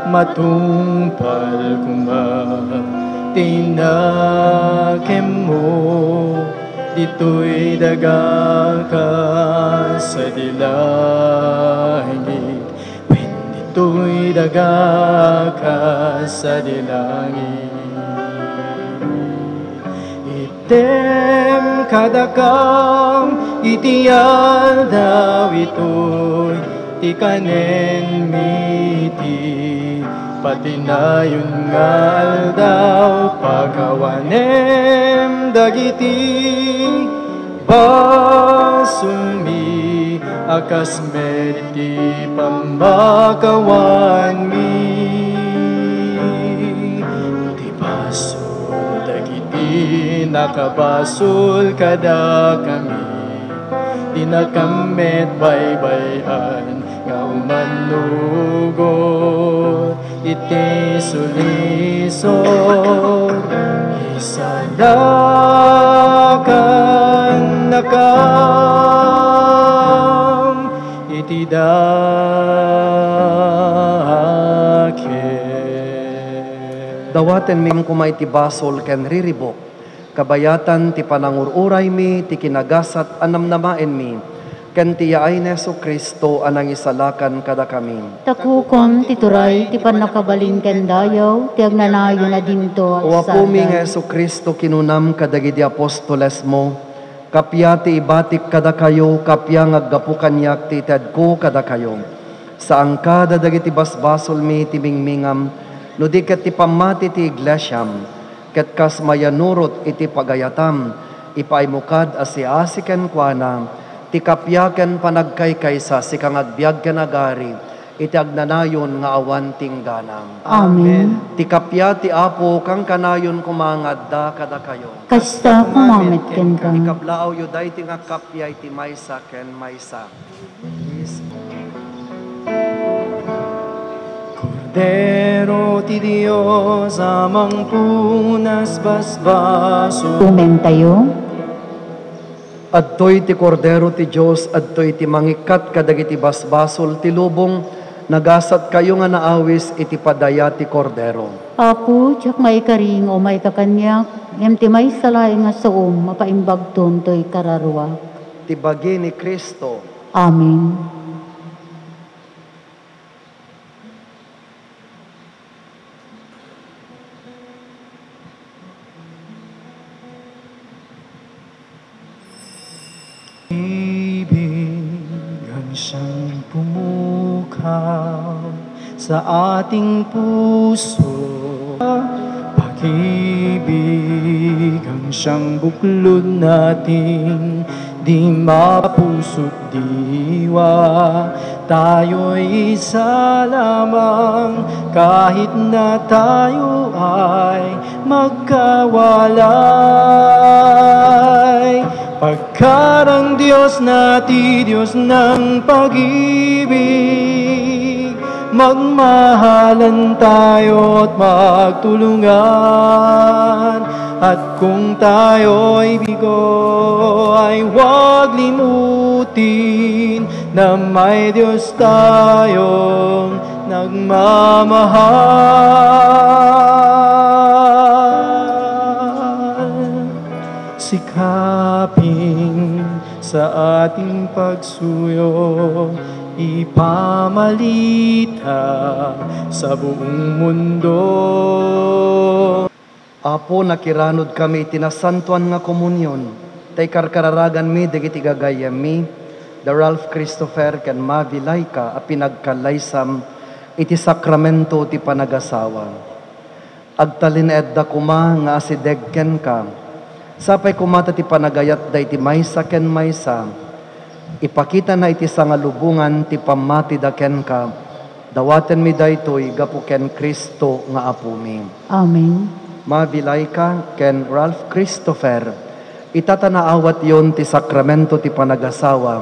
matungpal kuma, tinakem mo, dito'y daga ka sa dilangit. When dito'y daga ka sa dilangit. Item kadakam itiyal daw ito'y tikanen miti. Patinayon nga aldaw pagawanem dagiti basulmi akas meriti pambakawan mi ti basul dagiti nakabasul kada kami dinakamet baybayan nga umanugot iti sulisod isalakan nakam iti dakit. Dawaten mim kumay ti basol ken riribok, kabayatan ti panangururay mi, ti kinagasat anamnamaen mi, ken ti yaay ni Jesu Kristo anang isalakan kada kami. Takukom tituray ti panakabalin ken dayaw ti agnanayon na dinto O apumi nga Jesu Kristo kinunam kadagiti apostoles mo, kapya ti ibatik kada kayo, kapya ngaggapu kanyak ti tedko kada kayo. Saan kada dagiti basbasol mi ti mingmingam, no di ket ti pamati ti iglesyam, ket kas mayanurot iti pagayatam, ipaimukad asiasiken kuana, ti kapyaken panagkaykaysa si kang agbyag ken agari, iti agnanayon nga awan tingganang. Amen. Ti kapya ti Apo kang kanayon kumangadda kada kayo. Kasta kumamit ken ka. Ti kablaaw yu day ti nga kapya iti maysa ken maysa. Cordero ti Dios amang punas basbaso. Tumen tayo. Adtoy ti kordero ti Dios, adtoy ti mangikat kadagiti basbasol ti lubong, nagasat kayo nga naawis iti padaya ti kordero. Apo, tiyak may karing o may kakanyak, ti may salay nga soom, mapaimbag tuntoy kararwa. Ti bagi ni Kristo. Amen. Ibigan siyang pumukaw sa ating puso. Pag-ibig ang siyang buklod nating di mapuso't diwa. Tayo'y isa lamang kahit na tayo ay magkawalay. Pagkarang Diyos nati, Diyos ng pag-ibig, magmahalan tayo't magtulungan. At kung tayo'y bigo, ay huwag limutin na may Diyos tayong nagmamahal. Sikapin sa ating pagsuyo, ipamalita sa buong mundo. Apo, nakiranod kami tinasantuan nga komunyon, tay karkararagan mi, dagiti gagayam mi, the Ralph Christopher ken Mavi Laika, a pinagkalaysam, iti sakramento ti panagasawa. Agtalin edda kuma nga asidegken ka, sapay kumata ti panagayat da iti maysa ken maysa, ipakita na iti sangalubungan ti pamati da ken ka, dawaten mi daytoy gapu ken Kristo nga apo mi. Amen. Mabilay ka ken Ralph Christopher, itatanaawat yon ti sakramento ti panagasawa.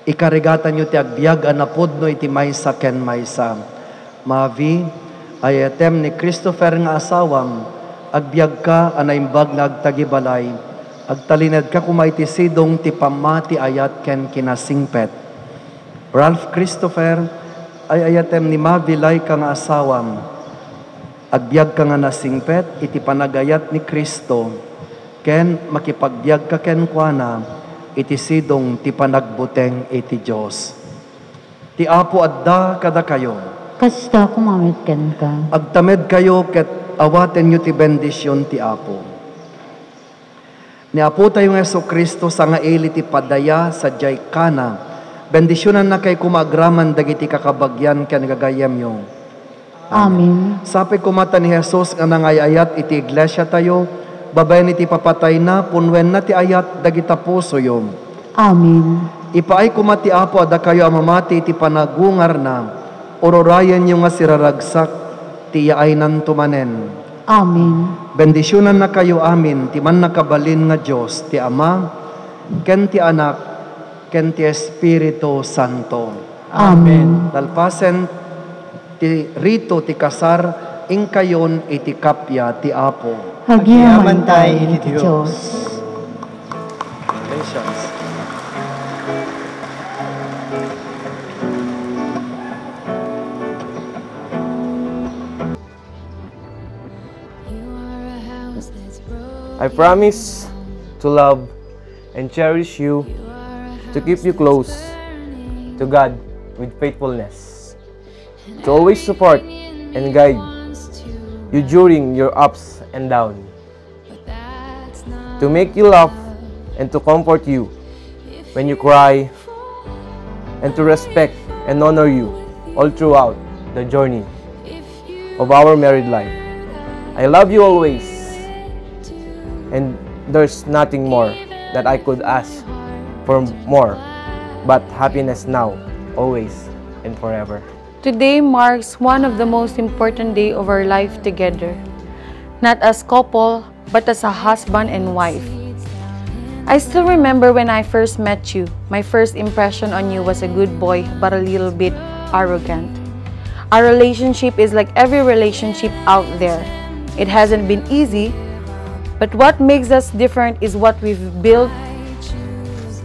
Ikarigatan nyo ti agbiag anapod no iti maysa ken maysa. Mavi, ayatem ni Christopher nga asawam, agbiag ka anaimbag na agtagibalay, agtalined ka kumay ti sidong ti pamati ayat ken kinasingpet. Ralph Christopher, ay ayatem ni Mavilay ka nga asawam, agbiag ka nga nasingpet, iti panagayat ni Kristo, ken makipagbiag ka ken kuana, iti sidong ti panagbuteng iti Diyos. Ti Apo adda kada kayo. Kasta kumamit ken ka. Agtamed kayo ket awaten nyo ti bendisyon ti Apo. Ni Apo tayong Jesu-Kristo sa nga ili ti padaya sa jay kana, bendisyonan na kay kumagraman dagiti kakabagyan ken gagayam nyo. Amen. Sapay kumata ni Jesus nga nangayayat iti iglesia tayo, babayan iti papatay na, punwen na ti ayat dagita puso yo. Amen. Ipaay kumati Apo ada kayo amamati iti panagungar na, ororayan nyo nga siraragsak, ti yaay nan tumanen. Amen. Bendisyonan na kayo amin, ti man nakabalin nga Diyos, ti Ama, ken ti Anak, ken ti Espiritu Santo. Amen. Dalpasen ti rito ti kasar, ing kayon iti kapya ti Apo. Hagiyaman tayo iti Diyos. Congratulations. I promise to love and cherish you, to keep you close to God with faithfulness, to always support and guide you during your ups and downs, to make you laugh and to comfort you when you cry, and to respect and honor you all throughout the journey of our married life. I love you always, and there's nothing more that I could ask for more but happiness now, always, and forever. Today marks one of the most important days of our life together. Not as couple, but as a husband and wife. I still remember when I first met you. My first impression on you was a good boy, but a little bit arrogant. Our relationship is like every relationship out there. It hasn't been easy, but what makes us different is what we've built,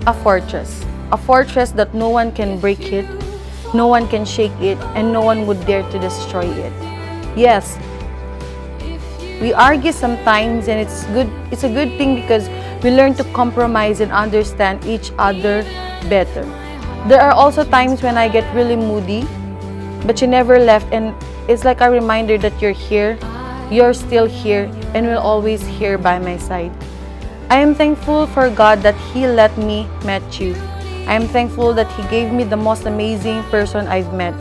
a fortress. A fortress that no one can break it, no one can shake it, and no one would dare to destroy it. Yes, we argue sometimes, and it's a good thing because we learn to compromise and understand each other better. There are also times when I get really moody, but you never left, and it's like a reminder that you're here, you're still here, and will always here by my side. I am thankful for God that He let me meet you. I am thankful that He gave me the most amazing person I've met.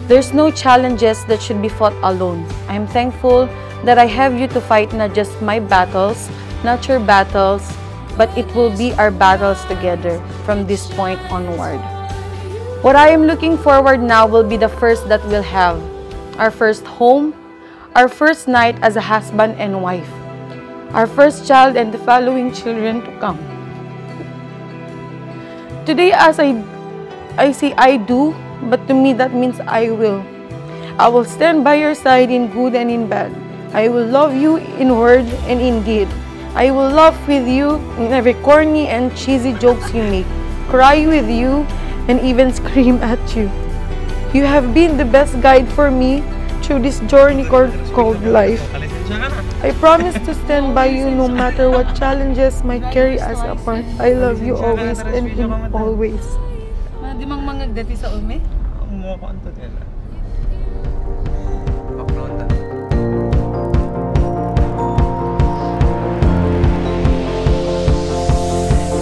There's no challenges that should be fought alone. I am thankful that I have you to fight not just my battles, not your battles, but it will be our battles together from this point onward. What I am looking forward now will be the first that we'll have, our first home, our first night as a husband and wife, our first child and the following children to come. Today, as I say I do, but to me that means I will. I will stand by your side in good and in bad. I will love you in word and in deed. I will laugh with you in every corny and cheesy jokes you make, cry with you, and even scream at you. You have been the best guide for me through this journey called life. I promise to stand by you no matter what challenges might carry us apart. I love you always and in always. Di mang mangagdati sa ume? Mo ko anto nila.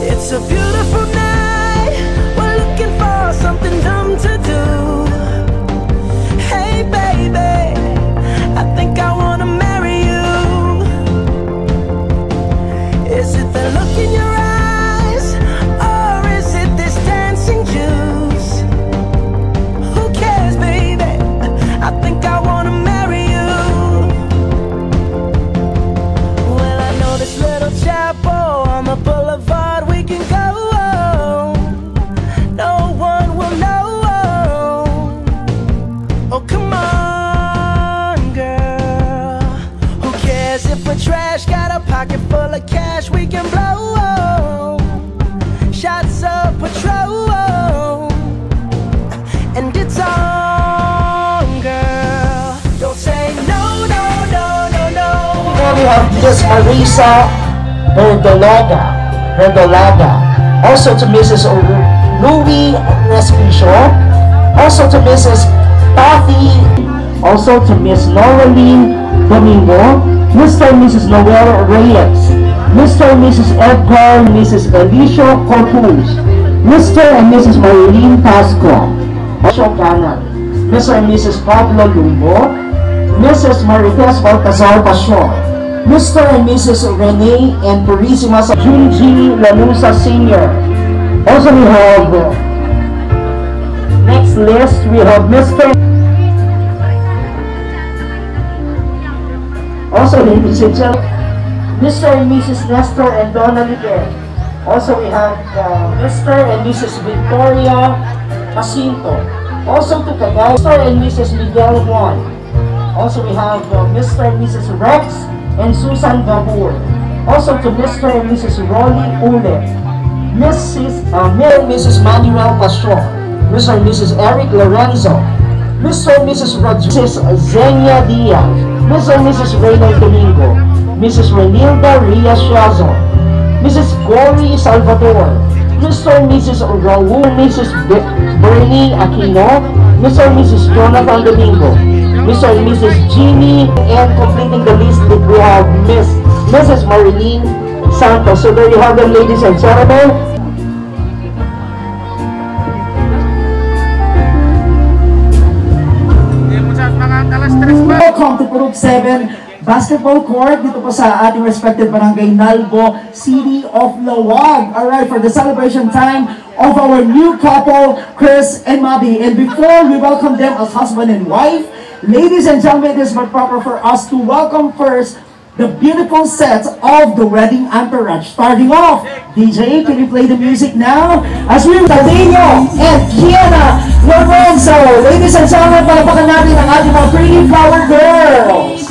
It's a beautiful night. We're looking for something dumb to do. Hey baby, I think I wanna marry you. Is it the look in your eyes, or is it this dancing juice? Who cares, baby? I think I wanna marry you. Well, I know this little chapel on the boulevard we can go. No one will know. Oh, come on, girl. Who cares if we're trash? Got a pocket full of cash we can blow. Shots of Patrol, and it's on, girl. Don't say no, no, no, no, no. Now we have Miss Marisa Verdolaga. Also to Mrs. Louie Respicio. Also to Mrs. Patty. Also to Miss Noraline Domingo. Mr. and Mrs. Noel Reyes. Mr. and Mrs. Edgar, Mrs. Alicia Corpus. Mr. and Mrs. Marilyn Pasco. Also Canan. Mr. and Mrs. Pablo Lumbo. Mrs. Marites Baltazar Passion. Mr. and Mrs. Rene and Purisima Junji Lanusa Sr. Also we have, next list, we have Mr. Also ladies and gentlemen, Mr. and Mrs. Nestor and Donna Miguel. Also we have Mr. and Mrs. Victoria Jacinto. Also to Cagay, Mr. and Mrs. Miguel Juan. Also we have Mr. and Mrs. Rex and Susan Gabur. Also to Mr. and Mrs. Rolly Ule. Mrs. Manuel Castro. Mr. and Mrs. Eric Lorenzo. Mr. and Mrs. Rodriguez Zenia Diaz. Mr. and Mrs. Raynald Domingo. Mrs. Renilda Rias Shazo. Mrs. Gory Salvador. Mr. and Mrs. Raul, Mrs. Bernie Aquino. Mr. and Mrs. Jonathan Domingo. Mr. and Mrs. Jeannie, and completing the list we have Mrs. Marilyn Santos. So there you have them, ladies and gentlemen. Welcome to Group 7, basketball court dito po sa ating respected barangay Nalbo, City of Lawag. Alright, for the celebration time of our new couple, Chris and Mabi. And before we welcome them as husband and wife, ladies and gentlemen, it is but proper for us to welcome first the beautiful set of the wedding entourage. Starting off, DJ, can you play the music now? As we Tadeo and Kiana Lorenzo. Ladies and gentlemen, palapakan natin ang ating mga pretty flower girls.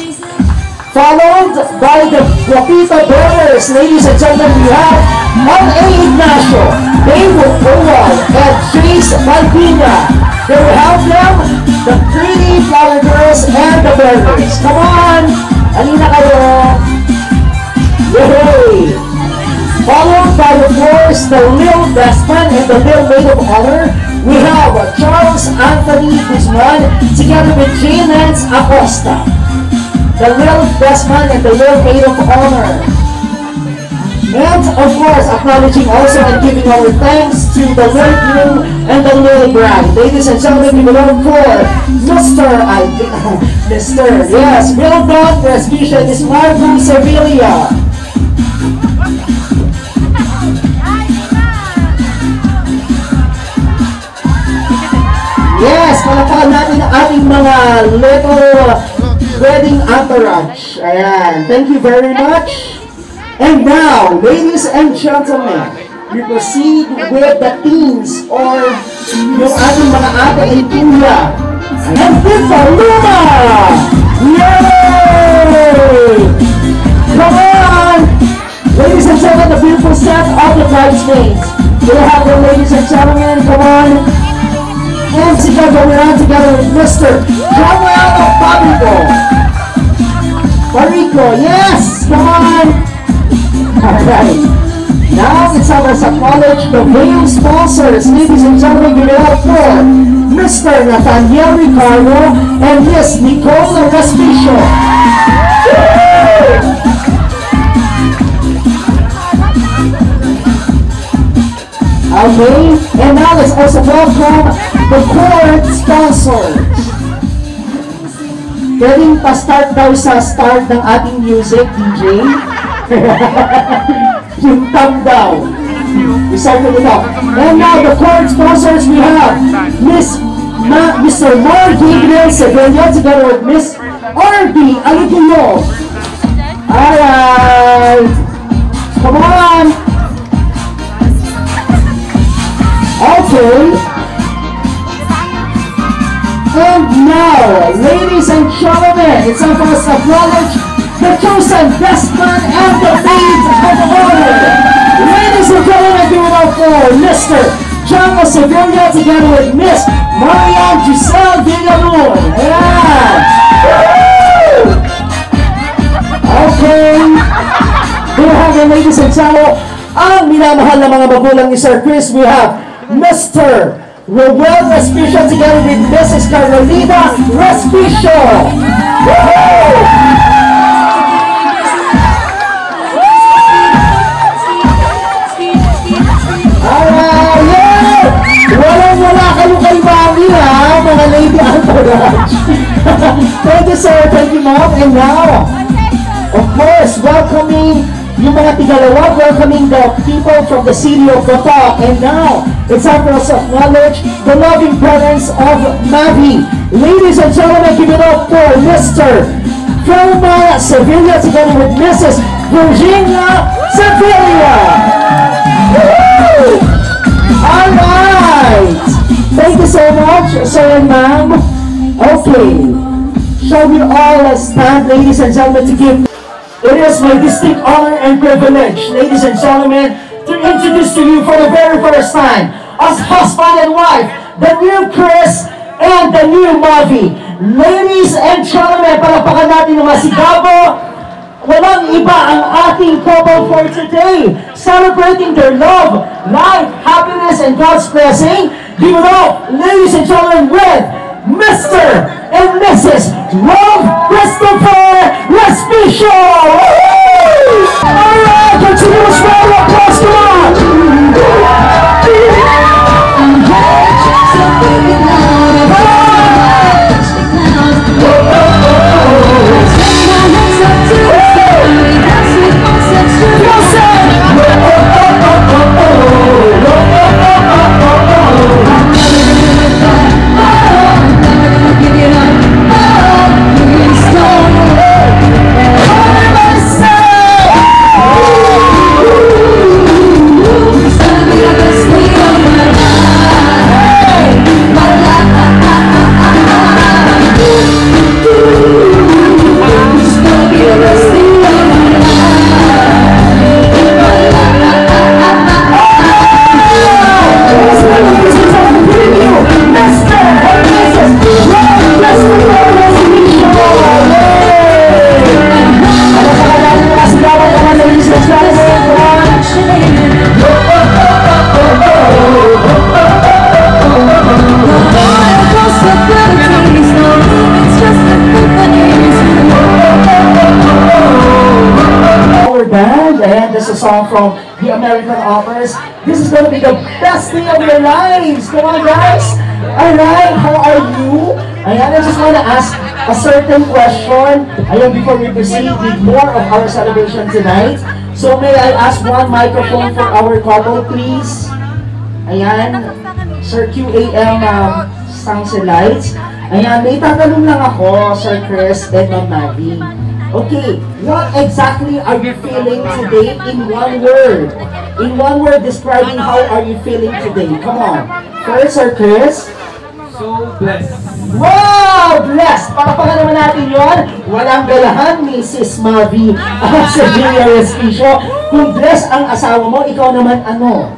Followed by the Guapita Brothers. Ladies and gentlemen, we have L.A. Ignacio, David Powell, and Chase Malpina. There we have them, the pretty flower girls and the brothers. Come on! Alina kayo! Yay! Followed by, of course, the Lil Desmond and the Lil Maid of Honor. We have Charles Anthony Guzman together with J. Lance Acosta. The Lil Desmond and the Lil Maid of Honor. And, of course, acknowledging also and giving our thanks to the Lil Groom and the Lil Bride. Ladies and gentlemen, we belong for yes, well done, Presbyterian is Marco Sevilla. Yes, palapakan natin ang ating mga little wedding entourage. Ayan, thank you very much. And now, ladies and gentlemen, we proceed with the teens or yung ating mga ate and kuya. And Tita Luna! Yay! Come on! Ladies and gentlemen, the beautiful set of the bridesmaids. We have them, ladies and gentlemen, come on. And together, we're on together with Mr. Joel Parico, yes! Come on! Alright. Now it's our acknowledge the veil sponsors. Ladies and gentlemen, give it up for Mr. Nathaniel Ricardo and Miss Nicole Respicio. Okay, and now let's also welcome the court sponsors. Pwedeng pa-start daw sa start ng ating music, DJ. Yung thumb down. We started it up. And now the court sponsors we have Mr. Mar Gabriel Sevilla together with Miss R.B. Alipino. Alright. Come on. Okay. And now, ladies and gentlemen, it's time for us to acknowledge the chosen best man and the maids of honor. Ladies and gentlemen, give it up for Mr. Jango Sevilla together with Miss Marianne Giselle Villalur. Yeah. Okay. We have the ladies and gentlemen, ang minamahal na mga magulang ni Sir Chris. We have Mr. Rowell Respicio together with Mrs. Carolina Respicio. Alright, yeah! Walang-wala kayo kay Mami, ha? Mga lady entourage. Thank you, sir. Thank you, ma'am. And now, of course, welcoming yung mga Tigalawag, welcoming the people from the city of Batak. And now, it's time for us to acknowledge the loving parents of Mavi. Ladies and gentlemen, give it up for Mr. Felma Sevilla together with Mrs. Virginia Sevilla. Alright! Thank you so much, sir and ma'am. Okay. Shall we all stand, ladies and gentlemen, to give... It is my distinct honor and privilege, ladies and gentlemen, to introduce to you for the very first time, as husband and wife, the new Chris and the new Mavi. Ladies and gentlemen, palapakan natin ng masigabo. Walang iba ang ating couple for today, celebrating their love, life, happiness, and God's blessing. Give it up, ladies and gentlemen, with Mr. and Mrs. Love Christopher Respicio! Alright, continuous round of applause, come on! song from the American Offers. This is going to be the best day of your lives. Come on, guys. Alright, how are you? Ayan, I just want to ask a certain question. Ayan, before we proceed with more of our celebration tonight. So may I ask one microphone for our couple, please? Ayan, Sir QAM Sounds and Lights. Ayan, may tatanong lang ako, Sir Chris and Ma'am Mavi. Okay, what exactly are you feeling today in one word? In one word, describing how are you feeling today? Come on. First, Sir Chris. So blessed. Wow! Blessed! Pakapakan naman natin yun. Walang galahan, Mrs. Mavi sa Villa Respicio. Kung blessed ang asawa mo, ikaw naman ano?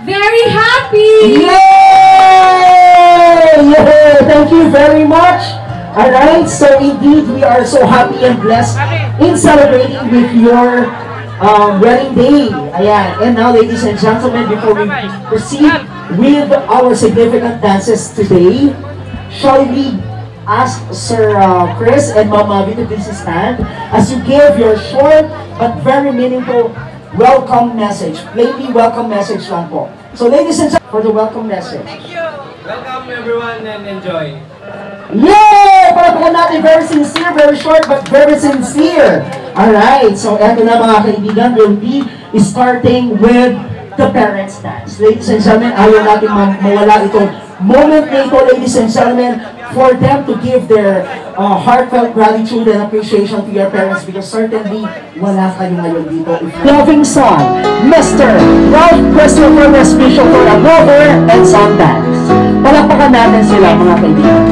Very happy! Yay! Yay! Thank you very much. Alright, so indeed, we are so happy and blessed in celebrating with your wedding day. Ayan. And now, ladies and gentlemen, before we proceed with our significant dances today, shall we ask Sir Chris and Ma'am Mavi to please stand as you give your short but very meaningful welcome message. Plainly welcome message lang po. So ladies and gentlemen, for the welcome message. Thank you. Welcome everyone and enjoy. Yay! Palapakanan natin, very sincere, very short, but very sincere. Alright, so eto na mga kaibigan, we'll be starting with the parents' dance. Ladies and gentlemen, ayaw natin mawala itong moment na ito, ladies and gentlemen, for them to give their heartfelt gratitude and appreciation to your parents because certainly wala kayo ngayon dito. Loving son, Mr. Ralph Christopher Respicio for a brother and son dance. Palakpakan natin sila mga kaibigan.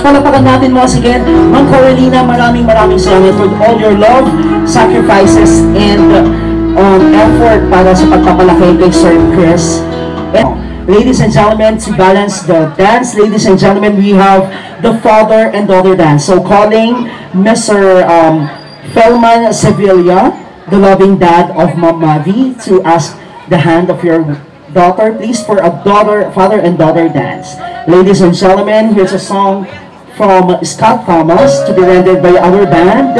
Palapakan natin once again, Ma'am Coralina, maraming salamat for all your love, sacrifices, and effort para sa pagpapalaki kay Sir Chris. And, ladies and gentlemen, to balance the dance, ladies and gentlemen, we have the father and daughter dance. So calling Mr. Felman Sevilla, the loving dad of Ma'am Mavi, to ask the hand of your daughter, please, for a father and daughter dance. Ladies and gentlemen, here's a song from Scott Thomas to be rendered by our band.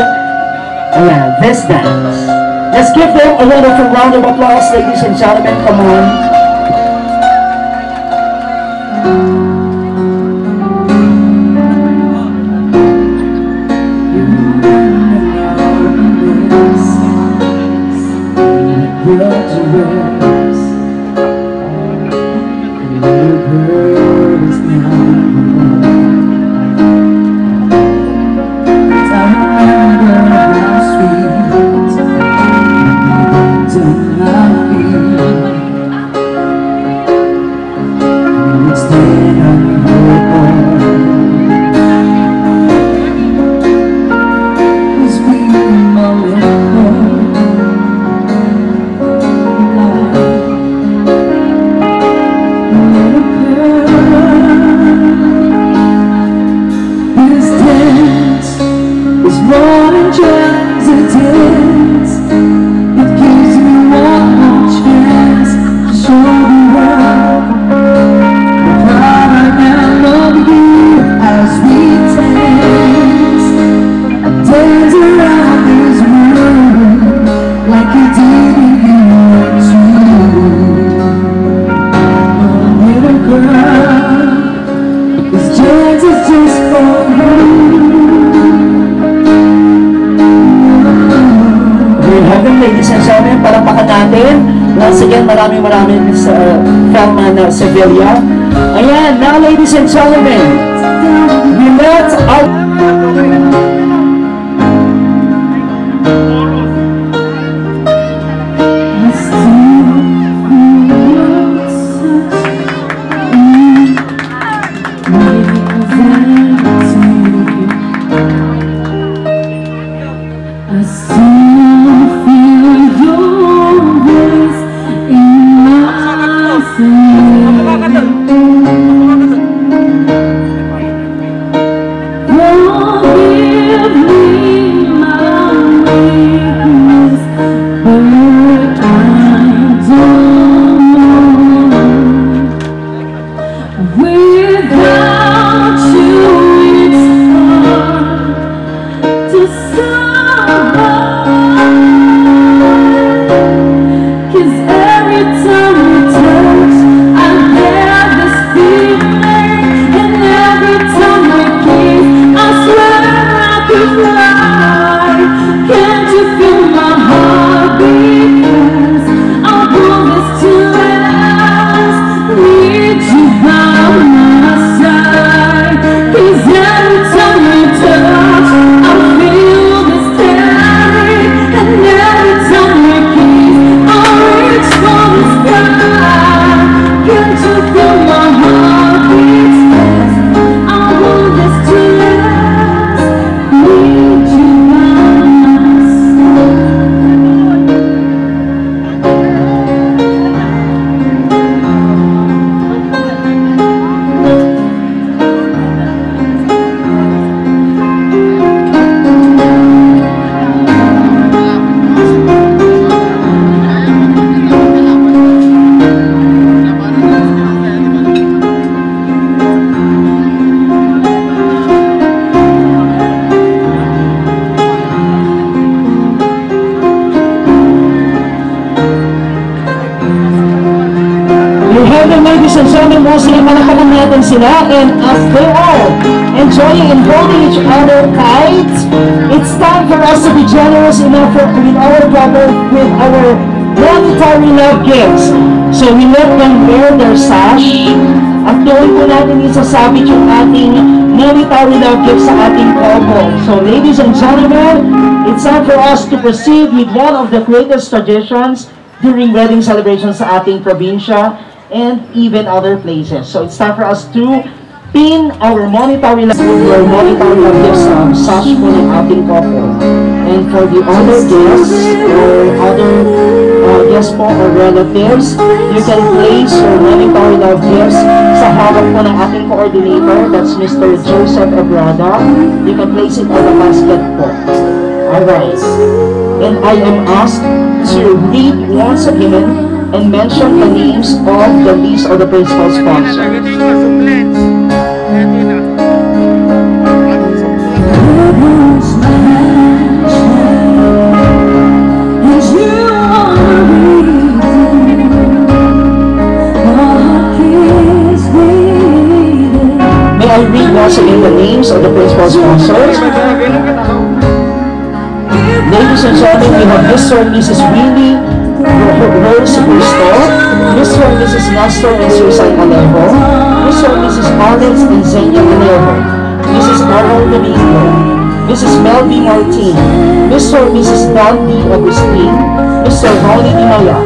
Ayan, this dance. Let's give them a wonderful round of applause, ladies and gentlemen. Come on. Show the world natin. Once again, maraming from Sevilla. Ayan, now ladies and gentlemen, we met our... Ladies and gentlemen, mostly malakaman natin sila, and as they are enjoying and holding each other tight, it's time for us to be generous enough with our brother, with our monetary love gifts. So we let them wear their sash, at doon po natin isasabit yung ating monetary love gifts sa ating couple. So ladies and gentlemen, it's time for us to proceed with one of the greatest traditions during wedding celebrations sa ating probinsya and even other places. So it's time for us to pin our monetary love gifts sa sash po ng ating couple. And for the other guests or other guests po or relatives, you can place your monetary love gifts sa hawak po ng ating coordinator, that's Mr. Joseph Ebrada. You can place it on the basket po. Alright. And I am asked to read once again and mention the names of the list of the principal sponsors. May I read once again the names of the principal sponsors? Ladies and gentlemen, we have Mr. and Mrs. Willie Rose Cristo, Mr. and Mrs. Nestor and Susan Alejo, Mr. and Mrs. Alex and Zenia Alejo, Mrs. Carol Domingo, Mrs. Melby Martin, Mr. and Mrs. Dante Agustin, Mr. Ronnie Dimaya,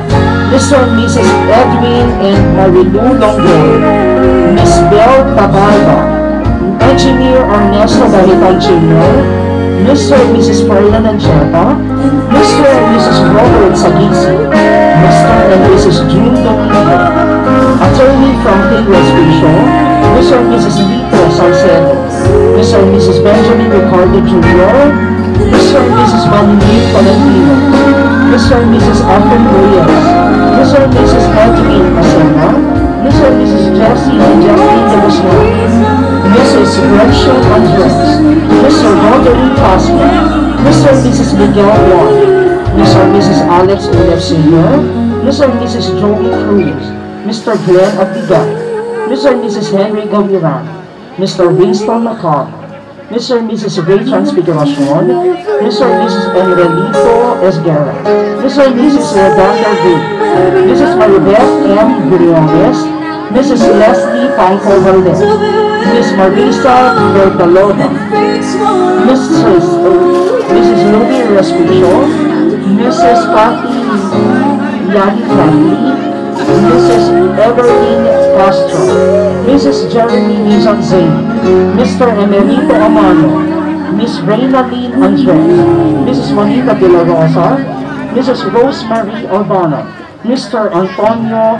Mr. and Mrs. Edwin and Marilu Longgol, Miss Belle Tabarba, Engineer Ernesto Gahitan Jr., Mr. and Mrs. Fernan Ancheta, Mr. and Mrs. Robert Sagisi, Mr. and Mrs. June Domingo, Attorney Franklin Respicio, Mr. and Mrs. Lito Salcedo, Mr. and Mrs. Benjamin Ricardo Jr., Mr. and Mrs. Manuel Valentino, Mr. and Mrs. Alfred Reyes, Mr. and Mrs. Edwin Asena, Mr. and Mrs. Jessie and Jasmine de Guzman, Mrs. Rachel Andres, Mr. Roderick Cosmo, Mr. and Mrs. Miguel Juan, Mr. and Mrs. Alex Ulev Sr., Mr. and Mrs. Joey Cruz, Mr. Glenn Abdigan, Mr. and Mrs. Henry Gaviran, Mr. Winston McCall, Mr. and Mrs. Ray Transfiguracion, Mr. and Mrs. Enriquito Esguerra, Mr. and Mrs. Redonda V, Mrs. Maribeth M. Briones, Mrs. Leslie Panco Valdez, Miss Marisa Bertaloda, Mrs. Louie Respicio, Mrs. Patty Yani Franklin, Mrs. Everine Castro, Mrs. Jeremy Nizon Zain, Mr. Emerito Amano, Miss Reynalyn Andres, Mrs. Juanita De La Rosa, Mrs. Rosemary Albano, Mr. Antonio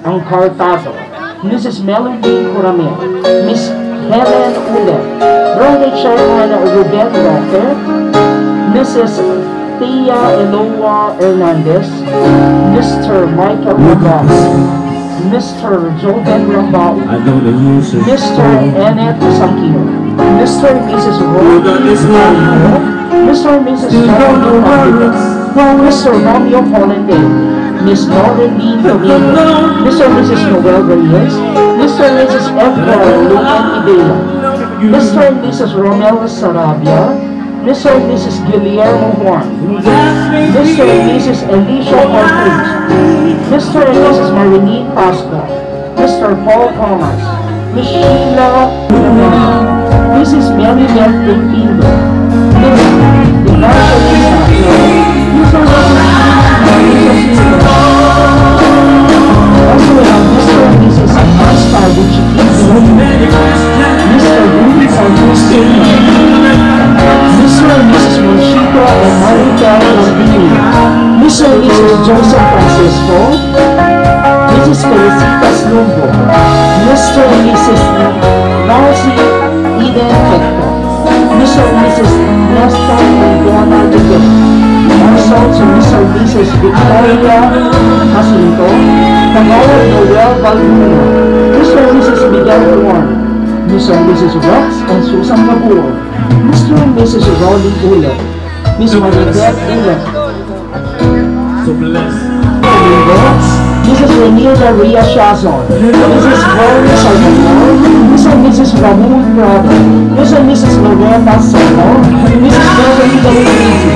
Angcartado, Mrs. Melody Curamel, Miss Helen Ulet, Brother Chairman Ruben Roque, Mrs. Tia Eloa Hernandez, Mr. Michael Ragas, Mr. Joven Rambao, Mr. Ennet Sangkio, Mr. and Mrs. Rodriguez, Mr. and Mrs. Romeo Martinez, Mr. Romeo Polende, Miss Lauren Dean Domingo, Mr. and Mrs. Noel Reyes, Mr. and Mrs. Edgar Luan Ibela, Mr. and Mrs. Romel Sarabia, Mr. and Mrs. Guillermo Juan, Mr. and Mrs. Alicia Ortiz, Mr. and Mrs. Marinine Pasco, Mr. Paul Thomas, Miss Sheila, Mrs. Mary Beth Pinto, Miss Evangelista, Mr. also we have Mr. and Mrs. Asta Chiquito, Mr. Rudy Agustin, Mr. and Mrs. Monchito and Marita Landini, Mr. and Mrs. Joseph Francisco, Mrs. Felicitas Lumbo, Mr. and Mrs. Nancy Eden Hector, Mr. and Mrs. Nesta Donna Duque, also to Mr. and Mrs. Victoria Jacinto, Kamala Noel Valbuena, Mr. and Mrs. Miguel Juan, Mr. and Mrs. Rex and Susan Cabur, Mr. and Mrs. Rolly Ulet, Miss Maribeth Inlet, Mrs. Renilda Ria Shazon, Mrs. Gloria Salvador, Mr. and Mrs. Raul Prado, Mr. and Mrs. Lorena Seno, Mrs. Beverly Daliti,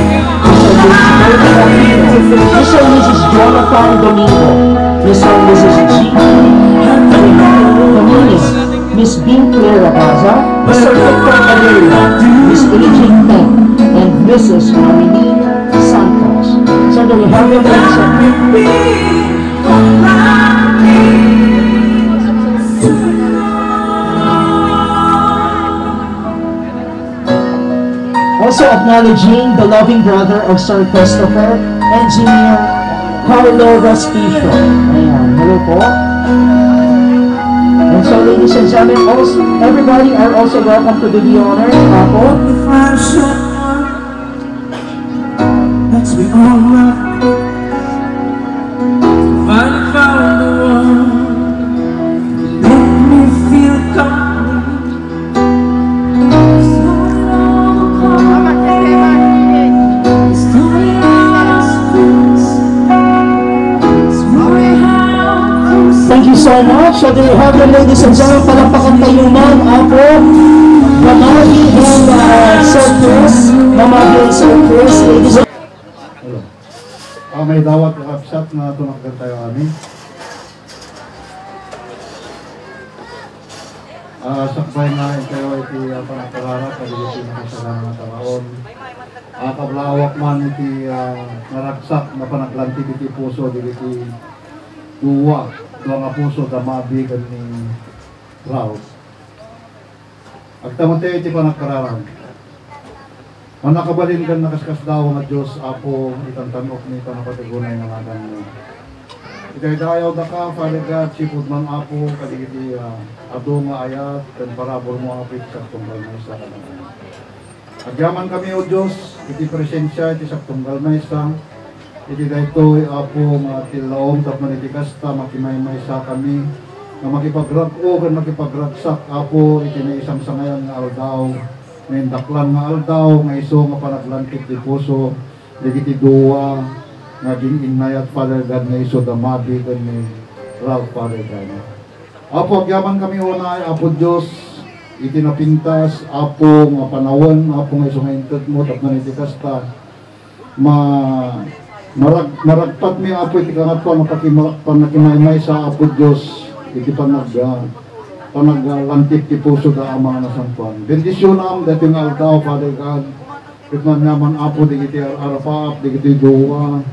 Mr. and Mrs. Jonathan Domingo, Mr. and Mrs. G. Dominguez, Miss Bean Clara Baza, Mr. Victor Calera, Miss Aging Teng, and Mrs. Marinine Santos. So there we have your also acknowledging the loving brother of Sir Christopher, Engineer Carlo Raspicio. Ayan, hello po. And so ladies and gentlemen, also, everybody are also welcome to do the honors. Apo. Let's be alright. Finally found the one. Make me feel complete. Thank you so much. So there you have it, ladies and gentlemen. Palapakan tayo man, Apo, Mamali and Sir Chris. Mamali and Sir Chris, ladies and may dawat kapsat na tumakdan tayo amin. Sakbay na kayo iti panagkarara, pagigiti na kasalanan ng taraon. Kablawak man iti naragsak na panaglantik iti puso, iti duwa, nga puso na maabigan ni Raul. Agtamunti iti panagkararan. Ang nakabalin kan nakaskas daw nga Diyos, Apo, itantanok ni panapatigunay ng adan mo. Itay dayaw da ka, Father God, sipod man Apo, kadigiti ado nga ayat, kan parabol mo apit sa tunggal na isa. Agyaman kami o Diyos, iti presensya, iti sa tunggal na isa, iti dayto, Apo, mga tilaom, tapman iti kasta, makimaymay sa kami, na makipagrag-o, kan makipagragsak, Apo, iti na isang sangayan nga aldaw, may daklan nga aldaw, nga iso nga panaglantik di puso, digiti duwa, nga gingnayat Father God, nga iso damabi kan ni Ralph Father God. Apo, agyaman kami unay, Apo Diyos, itinapintas, apo nga panawon, apo nga isungayintad mo, tapos iti kasta, maragpat mi apo iti kangatwa, panakimaymay sa apo Diyos, iti panaglantik ti puso da ang mga nasampuan. Bendisyon am, dating aldaw, Father God, kitman naman apo, di kiti arapaap, di kiti duwa,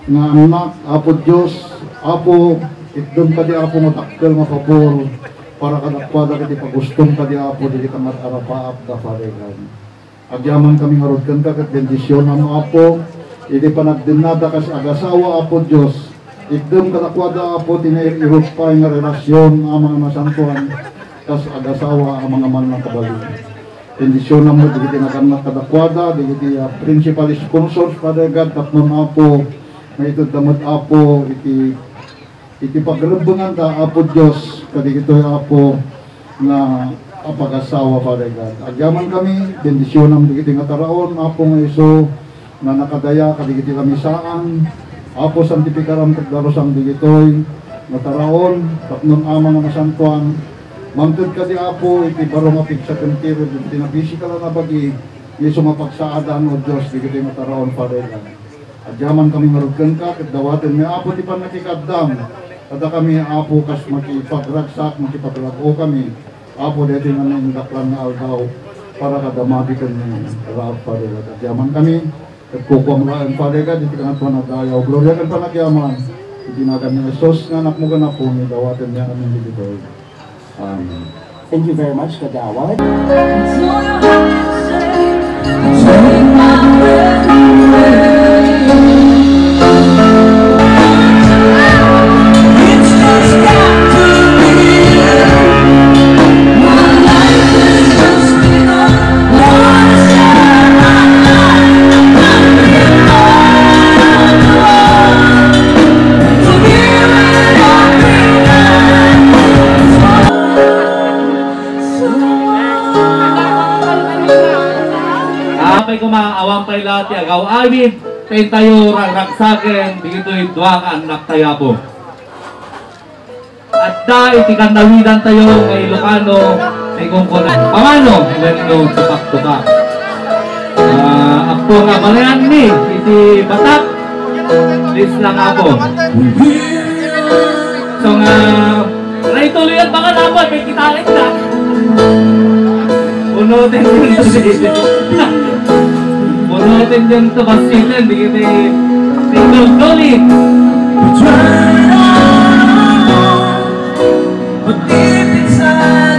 nga anak, apo Diyos, apo, itdom ka di apo matakkel nga kapor, para kadakpada kiti pagustong ka di apo, di kita matarapaap da Father God. Agyaman kami harudkan ka, kat bendisyon am apo, iti panagdinada kas agasawa apo Diyos, itdom kadakwada apo, tinairupay nga relasyon ang mga masantuan, kas agasawa ang mga man ng kabalik. Bendisyon mo, di kiti naganak kadakwada, di kiti principal sponsors, Father God, tapnon apo, may ito damot apo, iti pagrebengan ta apo Diyos, kadi kito'y apo na apag-asawa, Father God. Agyaman kami, bendisyon ang di kiti nga taraon, apo nga iso, na nakadaya, kadi kiti kami saan, apo santipikaram kagdarosang di kito'y nga taraon, tapnon amang nga masantuan, mamtud kadi apo, iti barong apig sa kentiro, iti na physical na bagi, iso mapagsaadan o Diyos, di kito'y nga taraon, Father God. Adyaman kami marugkan ka, kadawatin may apo di pa nakikadam. Kada kami apo kas makipagragsak, makipagrago kami. Apo dito nga na indaklan na aldaw para kadamabikan niya. Karaap Father God. Adyaman kami, kagkukuang raan Father God, iti kangat pa nadayaw. Gloria kan panagyaman. Hindi na kami Isos nga anak mo ka na po, may dawatin niya kami dito. Amen. Thank you very much, Kadawat. Kumaawang pay lahat agaw amin tay tayo ragsaken digito'y duwang anak tayo po at da itikan nawidan tayo kay Ilocano may kungkunan pamano ganito tupak-tupak ako nga balayan ni iti batak please lang ako so nga tuloy at baka naman may kitalit na unutin unutin yung tabasilan di kita single dolly but deep inside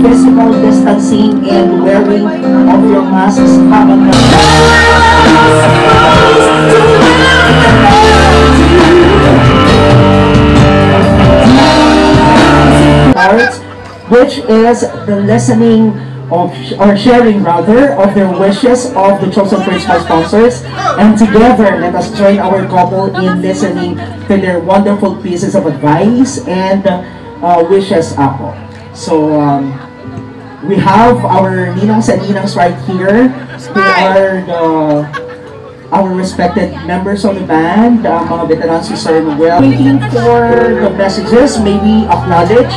physical distancing and wearing of your masks habang which is the listening or sharing rather, of their wishes of the chosen Christmas sponsors. And together, let us join our couple in listening to their wonderful pieces of advice and wishes ako. So, we have our ninongs and ninangs right here who are our respected members of the band, mga veterans who serve well. Waiting for the messages, may we acknowledge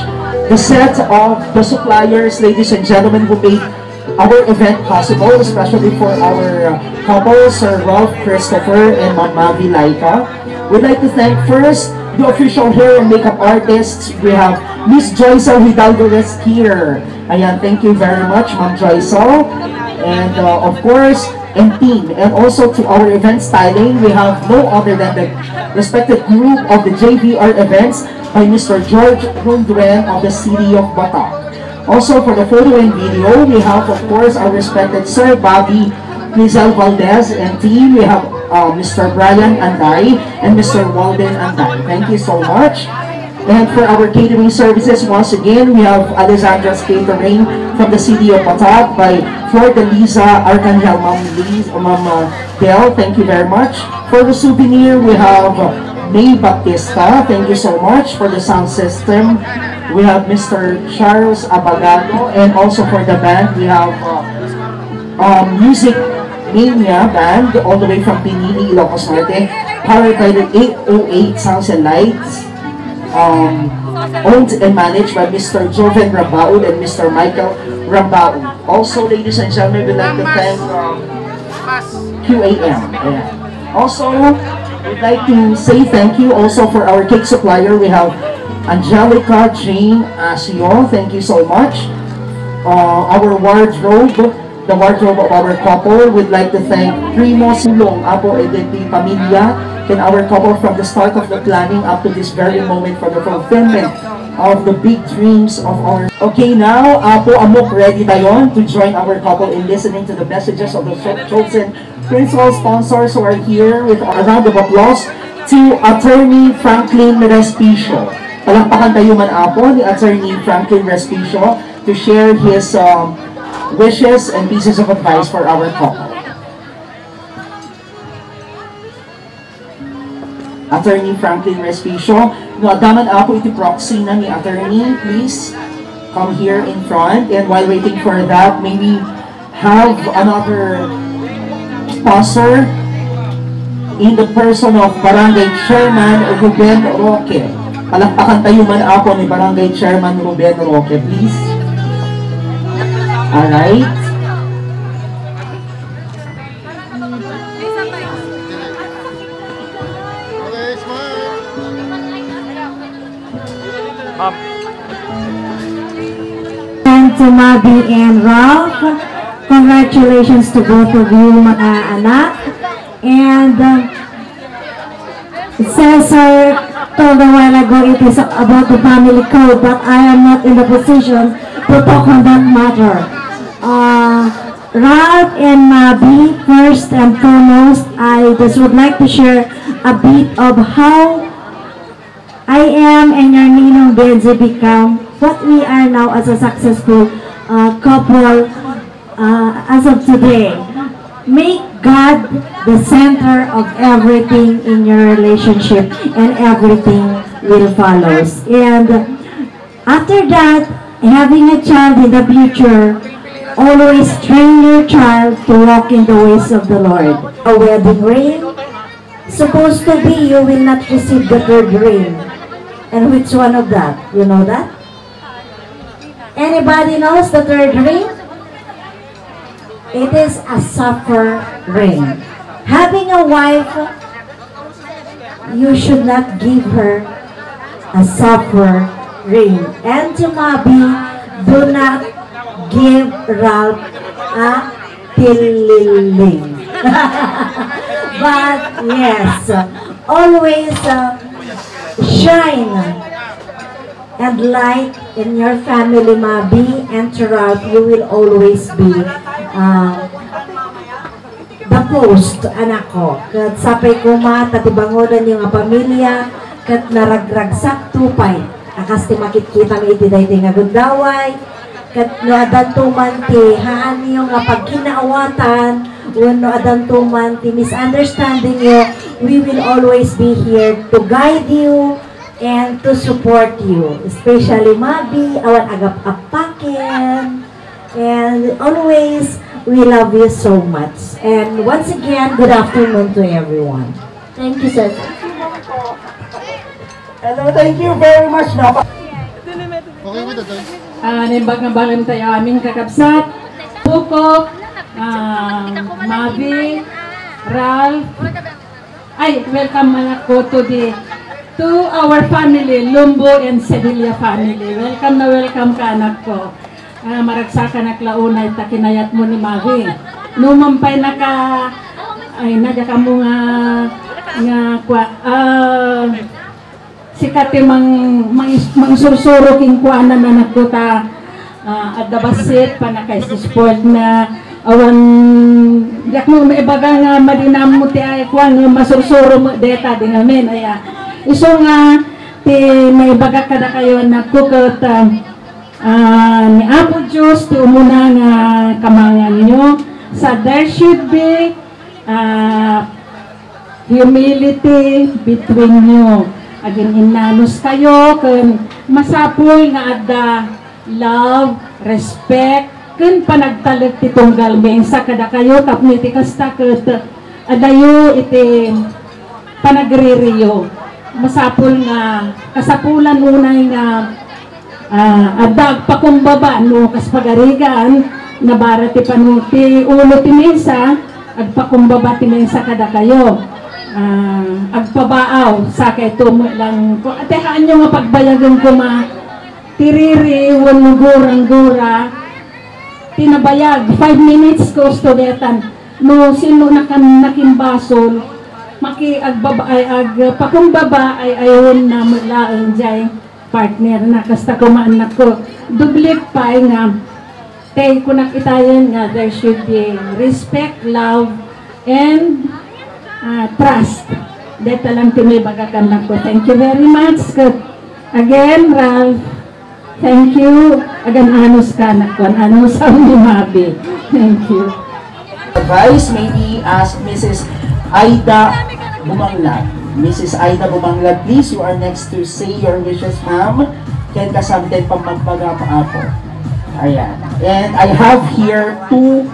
the set of the suppliers, ladies and gentlemen, who made our event possible, especially for our couple, Sir Ralph Christopher and Ma'am Mavi Laika. We'd like to thank first the official hair and makeup artists. We have Miss Joycel Hidalgo here. Ayan, thank you very much, Ma'am Joycel. And of course, and team. And also to our event styling, we have no other than the respected group of the JVR events by Mr. George Runduen of the city of Batak. Also for the photo and video, we have of course our respected Sir Bobby Rizal Valdez and team. We have Mr. Brian Anday and Mr. Walden Anday. Thank you so much. And for our catering services, once again, we have Alexandra's Catering from the city of Batak by Flor de Liza Arcangel, Ma'am Del. Thank you very much. For the souvenir, we have May Baptista. Thank you so much. For the sound system, we have Mr. Charles Abagato. And also for the band, we have Music Mania Band all the way from Pinili, Ilocos Norte, powered by the 808 Sounds and Lights. Owned and managed by Mr. Joven Rambaud and Mr. Michael Rambaud. Also, ladies and gentlemen, we'd like to thank QAM. Yeah. Also, we'd like to say thank you also for our cake supplier. We have Angelica Jane Asio. Thank you so much. Our wardrobe, the wardrobe of our couple, we'd like to thank Primo Silong, Apo Edeti Pamilya, and our couple from the start of the planning up to this very moment for the fulfillment of the big dreams of our... Okay, now, Apo Amok, ready tayo to join our couple in listening to the messages of the chosen principal sponsors who are here with a round of applause to Attorney Franklin Respicio. Palakpakan tayo man, Apo, ni Attorney Franklin Respicio to share his wishes and pieces of advice for our couple. Attorney Franklin Respicio. No, daman ako iti proxy na ni Attorney. Please come here in front. And while waiting for that, maybe have another sponsor in the person of Barangay Chairman Ruben Roque. Palakpakan tayo man ako ni Barangay Chairman Ruben Roque, please. Alright. And to Mabi and Ralph, congratulations to both of you, mga anak. And Cesar told a while ago it is about the family code, but I am not in the position to talk on that matter. Ralph and Mabi, first and foremost, I just would like to share a bit of how I am and your Ninong Benzi become what we are now as a successful couple as of today. Make God the center of everything in your relationship and everything will follow. And after that, having a child in the future, always train your child to walk in the ways of the Lord. A wedding ring, supposed to be you will not receive the third ring. And which one of that? You know that? Anybody knows the third ring? It is a supper ring. Having a wife, you should not give her a supper ring. And to Mabi, do not give Ralph a tililing. But yes, always shine and light in your family, Mabi, and to Ralph, you will always be the post, anak ko. Kat sapay ko ma, tatibangodan yung pamilya, kat naragragsak tupay. Akas ti makikita ng itiday nga gundaway, kat no adantuman ti haan niyo nga pagkinaawatan no adantuman ti misunderstanding yo, we will always be here to guide you and to support you, especially Mabi, awan agap-apaken, and always we love you so much. And once again, good afternoon to everyone. Thank you, sir. Hello, thank you very much. Nimbag na balim tayo aming kakabsat, Bukok, Mavi, Ralph. Ay, welcome man ako to our family, Lumbo and Sevilla family. Welcome na welcome ka anak ko. Maragsakan na klaunay, takinayat mo ni Mavi. Numampay na ka, ay nadya ka mo sikati mang sursuro king kuanan na nagkuta at dabasit pa na kay spoiled na awan yak mo maibaga nga madinam mo ti ay kuan masursuro mo deta din amen aya iso nga ti maibaga kada kayo nagkukot ni Apo Diyos ti umuna nga kamangan nyo sa there should be humility between you. Aging inanos kayo, kun masapul nga adda love, respect, kun panagtalag ti tunggal mensa kada kayo, kapniti kasta kat adayo iti panagririyo. Masapul nga, kasapulan unay nga adag pakumbaba no kaspagarigan, nabara ti panuti ulo ti mensa, agpakumbaba ti mensa kada kayo. Agpabaaw sa kay tumo lang ko atehaan nyo nga pagbayagan ko tiriri wan gurang-gura tinabayag 5 minutes ko studetan no sino nakimbasol maki agpakumbaba ay ayon na mulaang jay partner na kasta kumaanak ko dublik pa nga tay ko nakitayan nga there should be respect, love and trust. Dito lang tinoy bagakanak ko. Thank you very much. Again, Ralph, thank you. Agan anos ka na ko. Anos ang Mabi. Thank you. Advice maybe ask Mrs. Aida Bumanglad. Mrs. Aida Bumanglad, please, you are next to say your wishes, ma'am. Can kasamten pang magpagapaapo. Ayan. And I have here 2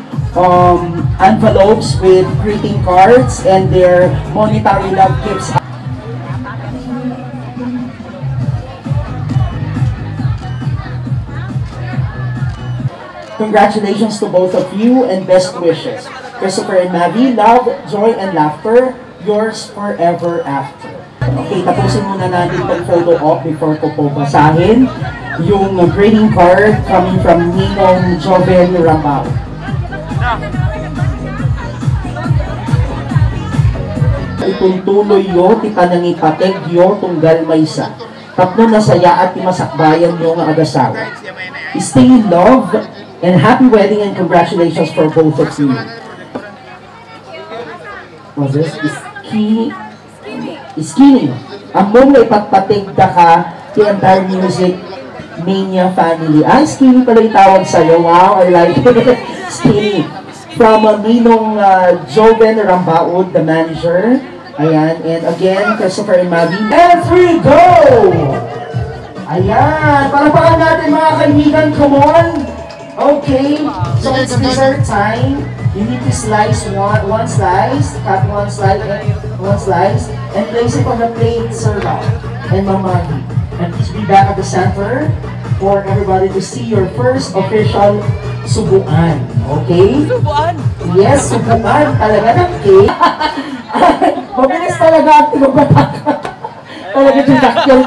envelopes with greeting cards and their monetary love gifts. Congratulations to both of you and best wishes. Christopher and Mavi, love, joy, and laughter, yours forever after. Okay, tapusin muna natin itong photo op before ko po basahin yung greeting card coming from Ninong Joven Rambao. Ituntuloy yo, kita nang ipateg yo, tunggal maysa. Tapno na saya at imasakbayan yo nga agasawa. Stay in love and happy wedding and congratulations for both of you. What's this? Skinny. Among na ipatpateg da ka, the entire music mania family. Skinny pala itawag sa'yo. Wow, I like it. Skinny. From Ninong Joven Rambaud, the manager. Ayan. And again, Christopher and Mavi. And 3, go! Ayan. Palakpakan natin mga kaibigan. Come on. Okay. So it's dessert time. You need to slice one slice, cut one slice, and place it on the plate, serve out. And Mamagi. And please be back at the center for everybody to see your first official subuan. Okay? Subuan? Yes, subuan. Talaga ng cake. Mabilis talaga ang tinubatak. Talaga yung dakil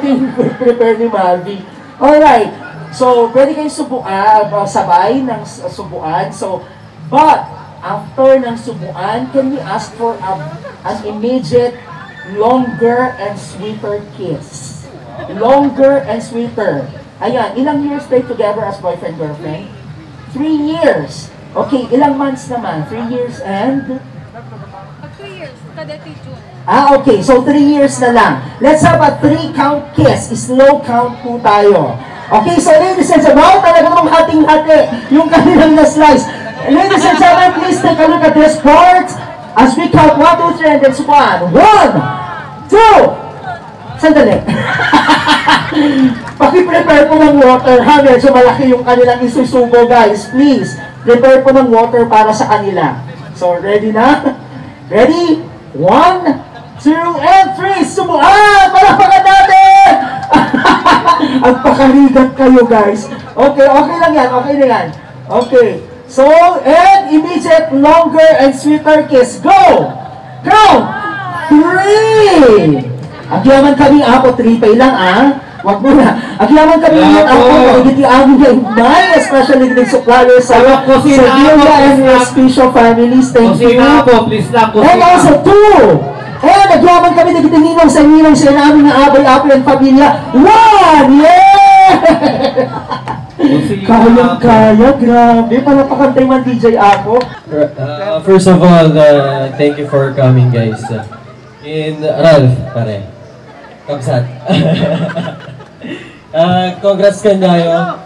prepare ni Malvi. Alright. So, pwede kayong subuan, sabay ng subuan. So, but, after ng subuan, can we ask for an immediate, longer and sweeter kiss? Longer and sweeter. Ayan, ilang years stay together as boyfriend-girlfriend? 3 years. Okay, ilang months naman? 3 years and? 3 years, kadeti June. Okay. So 3 years na lang. Let's have a 3 count kiss. Slow count po tayo. Okay, so ladies and gentlemen, wow, talaga namang hating-hati yung kanilang na-slice. Ladies and gentlemen, please take a look at this part as we count 1, 2, 3, and then 1. 1, 2, sandali. Paki-prepare po ng water, ha? Medyo malaki yung kanilang isusubo, guys. Please, prepare po ng water para sa kanila. So, ready na? Ready? 1, 2, and 3. Subo! Palapakan natin! Ang pakaligat kayo, guys. Okay, okay lang yan. Okay na yan. Okay. So, and immediate, longer, and sweeter kiss. Go! Count! 3! Agyaman kami ako, 3 pa ilang, Wag mo na. Agyaman kami ulit ako, nagigiti ang higmay, especially the suppliers sa Sevilla and Respicio families. Thank you. And also 2! And agyaman kami nagigiti ninong sa ninong sa namin na abay-apay ang pamilya. 1! Yeah! Kayang-kaya, grabe. Palapakantay man DJ ako. First of all, thank you for coming, guys. In Ralph, pare. Kamsat. Congrats kanyayo.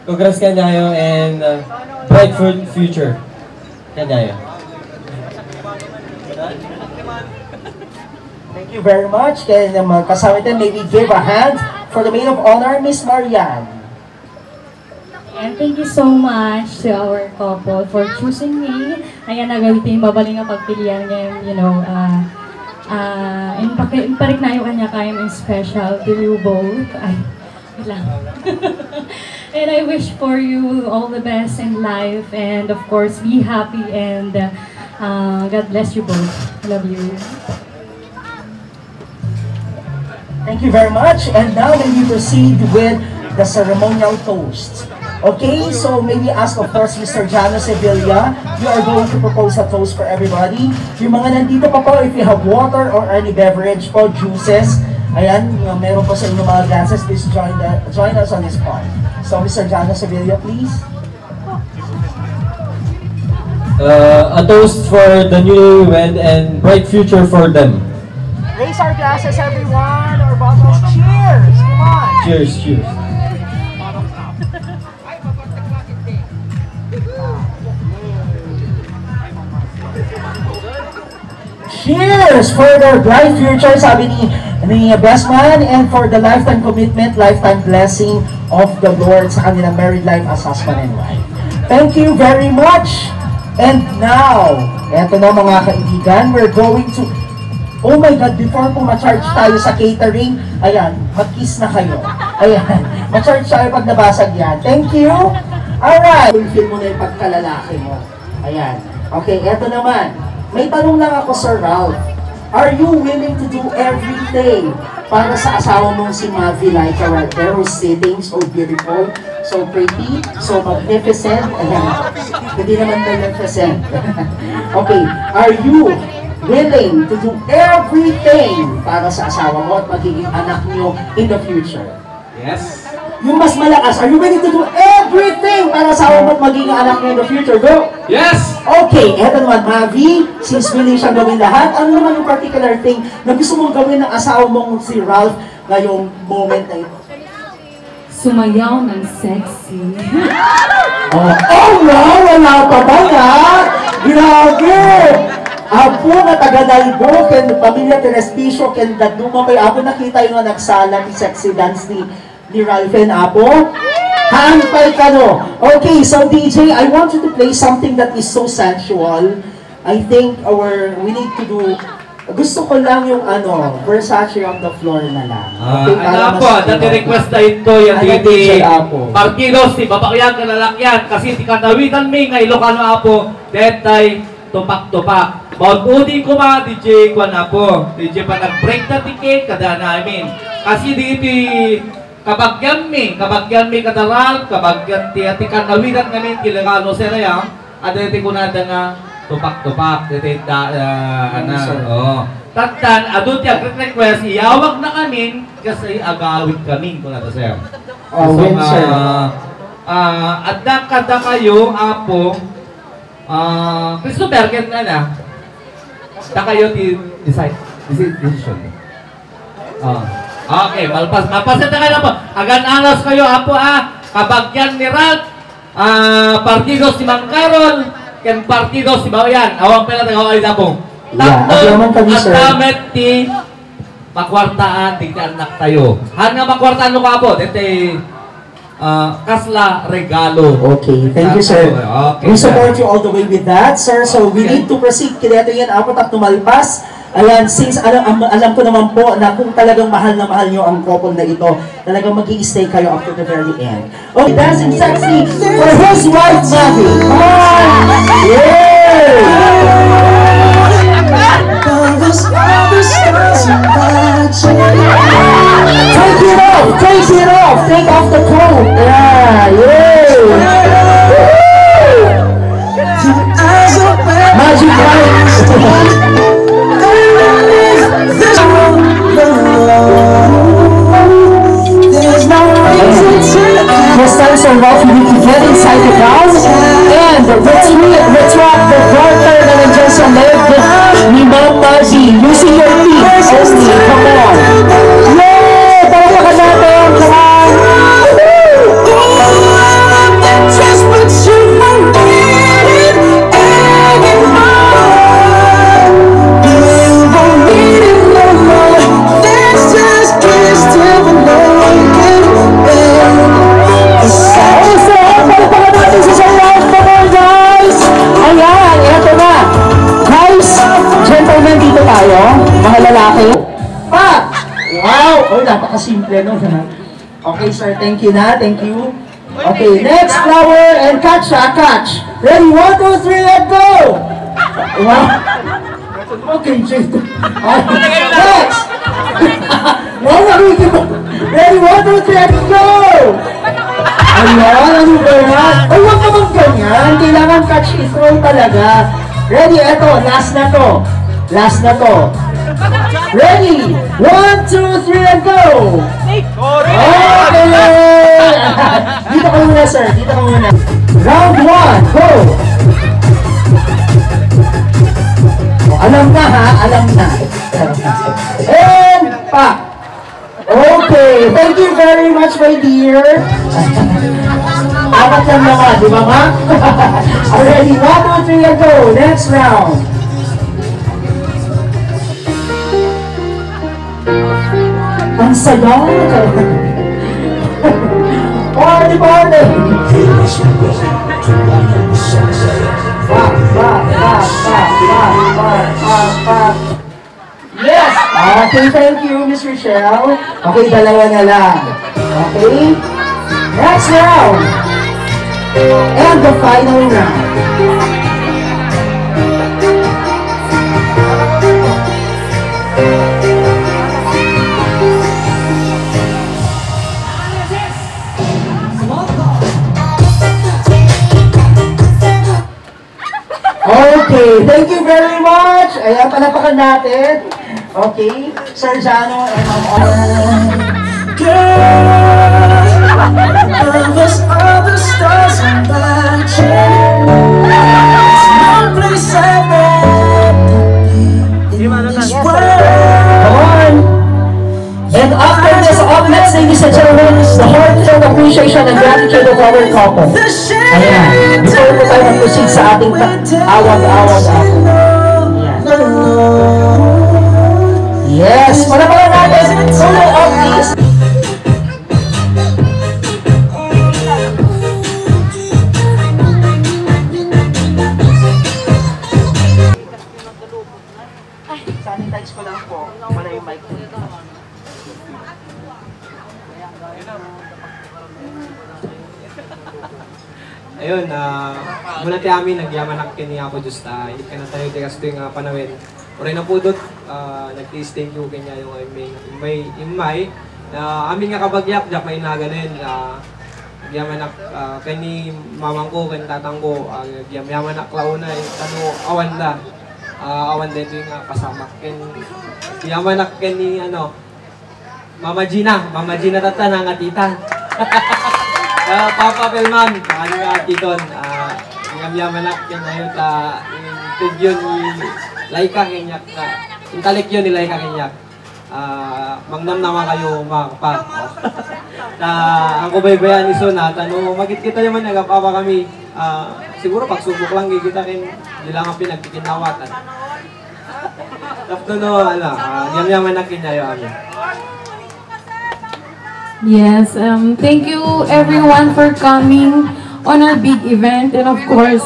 Congrats kanyayo and bright future. Kanyayo. Thank you very much. Kaya naman kasama natin, maybe give a hand for the maid of honor, Miss Marianne. And thank you so much to our couple for choosing me. Ayan, nagawitin babaling ang pagpilian ngayon, you know, imparik na yung kanya kayang and special to you both. Ay, wait lang. And I wish for you all the best in life and of course, be happy and God bless you both. I love you. Thank you very much. And now may we proceed with the ceremonial toast. Okay, so maybe ask of course Mr. Jano Sevilla, you are going to propose a toast for everybody. Yung mga nandito pa po, if you have water or any beverage po, juices, ayan, meron po sa inyong mga glasses, please join us on this part. So Mr. Jano Sevilla, please. A toast for the newlywed and bright future for them. Raise our glasses, everyone, or bottles. Cheers! Come on! Cheers, cheers. Cheers for their bright future, sabi ni best man, and for the lifetime commitment, lifetime blessing of the Lord sa kanilang married life as husband and wife. Thank you very much. And now, eto na mga kaibigan, we're going to, oh my God, before po ma-charge tayo sa catering, ayan, mag-kiss na kayo. Ayan, ma-charge tayo pag nabasag yan. Thank you. Alright. Fulfill mo na yung pagkalalaki mo. Ayan. Okay, eto naman. May tanong lang ako, Sir Ralph. Are you willing to do everything para sa asawa mong si Mavi Laika right there who's sitting so beautiful, so pretty, so magnificent? Ayan. Hindi naman magnificent. Okay. Are you willing to do everything para sa asawa mo at magiging anak niyo in the future? Yes. Yung mas malakas, are you willing to do everything para sa asawa mo at magiging anak niyo in the future? Go! Yes! Okay, eto naman, Mavi, since willing siyang gawin lahat, ano naman yung particular thing na gusto mong gawin ng asawa mong si Ralph ngayong moment na ito? Sumayaw ng sexy. Oh wow! Wala pa ba na? Grabe! Apo na taga-Dalbo, ken pamilya Terespicio, ken Daduma, kay Apo nakita yung nagsala ni sexy dance ni Ralph and Apo. Hampay ka no. Okay, so DJ, I want you to play something that is so sensual. I think we need to do, gusto ko lang yung Versace on the floor na lang. Okay, ano po, dati-request na ito yung DJ Marquinos, si Babakyan, kalalakyan, kasi ti kanawitan may nga Ilocano Apo, detay, tupak-tupak. Baut udi ko ma, DJ Kwan Apo, DJ pa nag-break na ticket, kada namin. Kasi dito, kabagyan mi kadaral, kabagyan ti kanawitan namin, kilagano serayang, ada ti kunada nga, tupak-tupak, Tatan, adun ti request, iyawag na kami, kasi agawit kami, kung nato sir. Adda kada kayo, Apo, Christopher, ken na, da kayo ti decision. Okay, malpas. Malpasin na kayo po. Agan alas kayo, apo kabagyan ni Ralph. Partido si Mang Carol. Ken partido si Bayan. Awang pala tagawali na po. Tatlo at damit ti makwartaan, di ka anak tayo. Han nga makwartaan mo ka po. Dito kasla regalo. Okay, thank you, sir. Okay, we support you all the way with that, sir. So we need to proceed. Kaya ito yan, apat at tumalpas. Ayan, since alam ko naman po na kung talagang mahal na mahal nyo ang couple na ito, talagang mag-i-stay kayo up to the very end. Okay, dancing sexy for his wife, Mavi. Come on! Yeah! Take it off! Take it off! Take off the coat! Yeah! Magic light! This time so rough, you need to get inside the ground and retract the quarter na nandiyan sa leg ni Ma'am Margie using your feet only. Come on! Yay! Palakakan natin! Come on! Just what you needed anymore. You won't need it no more. Let's just kiss till the naked end. Palakakan natin sa Sarah. Come on, guys! Ayan, eto na. Guys, gentlemen, dito tayo. Mga lalaki. Wow! Oh, napakasimple, no? Okay, sir. Thank you na. Thank you. Okay, next flower and catch, catch. Ready? 1, 2, 3, and go! Wow! Okay, Jade. Next! Wow, ready? 1, 2, 3, and go! Ayan, ano ba yan? Ay, huwag naman ganyan. Kailangan catch is throw talaga. Ready? Eto, last na to. Last na to. Ready? 1, 2, 3, and go! Okay! Dito ka muna, sir. Dito ka muna. Round 1, go! Alam na, ha? Alam na. And pa! Okay, thank you very much, my dear. Apat lang naman, di ba, ma? Already, 1, 2, 3, and go! Next round. Ang saya! Party, party! Yes! Okay, thank you, Miss Rochelle. Okay, dalawa na lang. Okay? Next round! And the final round. Okay, thank you very much. Ayan, palapakan natin. Okay, Sir Jano and Girl, of us all the stars in that chain. There's no place I'd rather be in this world. Come on! And after this, up next, ladies and gentlemen, is the heartfelt appreciation and gratitude of our couple. Ayan, before po tayo mag-proceed sa ating awag-awag ako. Yes, palapakan natin. Solo up, please. Sanitize ko lang po. Wala yung mic. Ayun, mula ti amin, nagyamanak kini ako Diyos ta. Ikan na tayo tigas ito yung panawin. Oray na po doon, nag-please thank you kanya yung imay. Amin nga kabagyak, diyak may naganin. Nagyamanak kani mamang ko, kani tatang ko. Nagyamanak launa, awan da. Awan dito yung kasama. Nagyamanak kani, Mama Gina tata na nga tita. Papa Pelman, titon, yamanak yan na yun, yung tudyon ni Laika kenyak, yung talik yun ni Laika kenyak. mangnamnama kayo mga kapag. Ang kubaybayan iso na, magit kita naman nagapapa kami. Siguro pagsubok lang kita kin, di lang ang pinagkikinawatan. Tapos yam-yaman na kinyayo amin. Yes, thank you everyone for coming on our big event. And of course,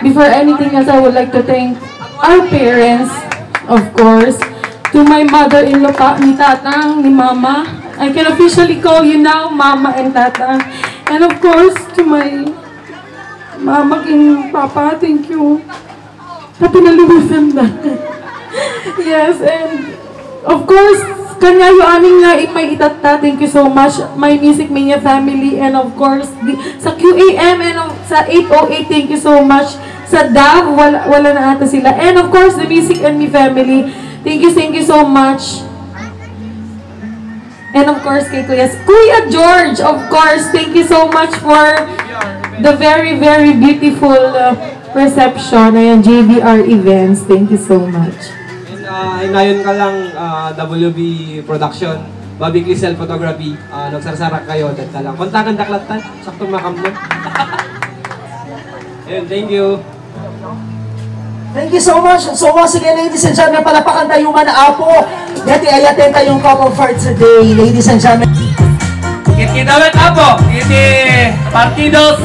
before anything else, I would like to thank our parents, of course, to my mother-in-law ni Tatang, ni Mama. I can officially call you now Mama and Tatang. And of course, to my Mama and Papa, thank you. Happy nalimusan na. Yes, and of course, kanya yung aming nga may itata, thank you so much. My Music Mania family, and of course, sa QAM and sa 808, thank you so much. Sa DAV, wala na ata sila. And of course, the Music and Me family, thank you so much. And of course, kay Kuya George, of course, thank you so much for the very, very beautiful reception. Ayan, JVR Events, thank you so much. Inayon ka lang, WB Production, Bobby Clisel Photography, nagsasarak kayo, dahil ka lang. Kontakan daklatan, saktong makamnon. Ayun, thank you. Thank you so much. So once again, ladies and gentlemen, palapakan tayo man na apo. Dati ayatin tayong couple for today, ladies and gentlemen. Kita apo, ini partidos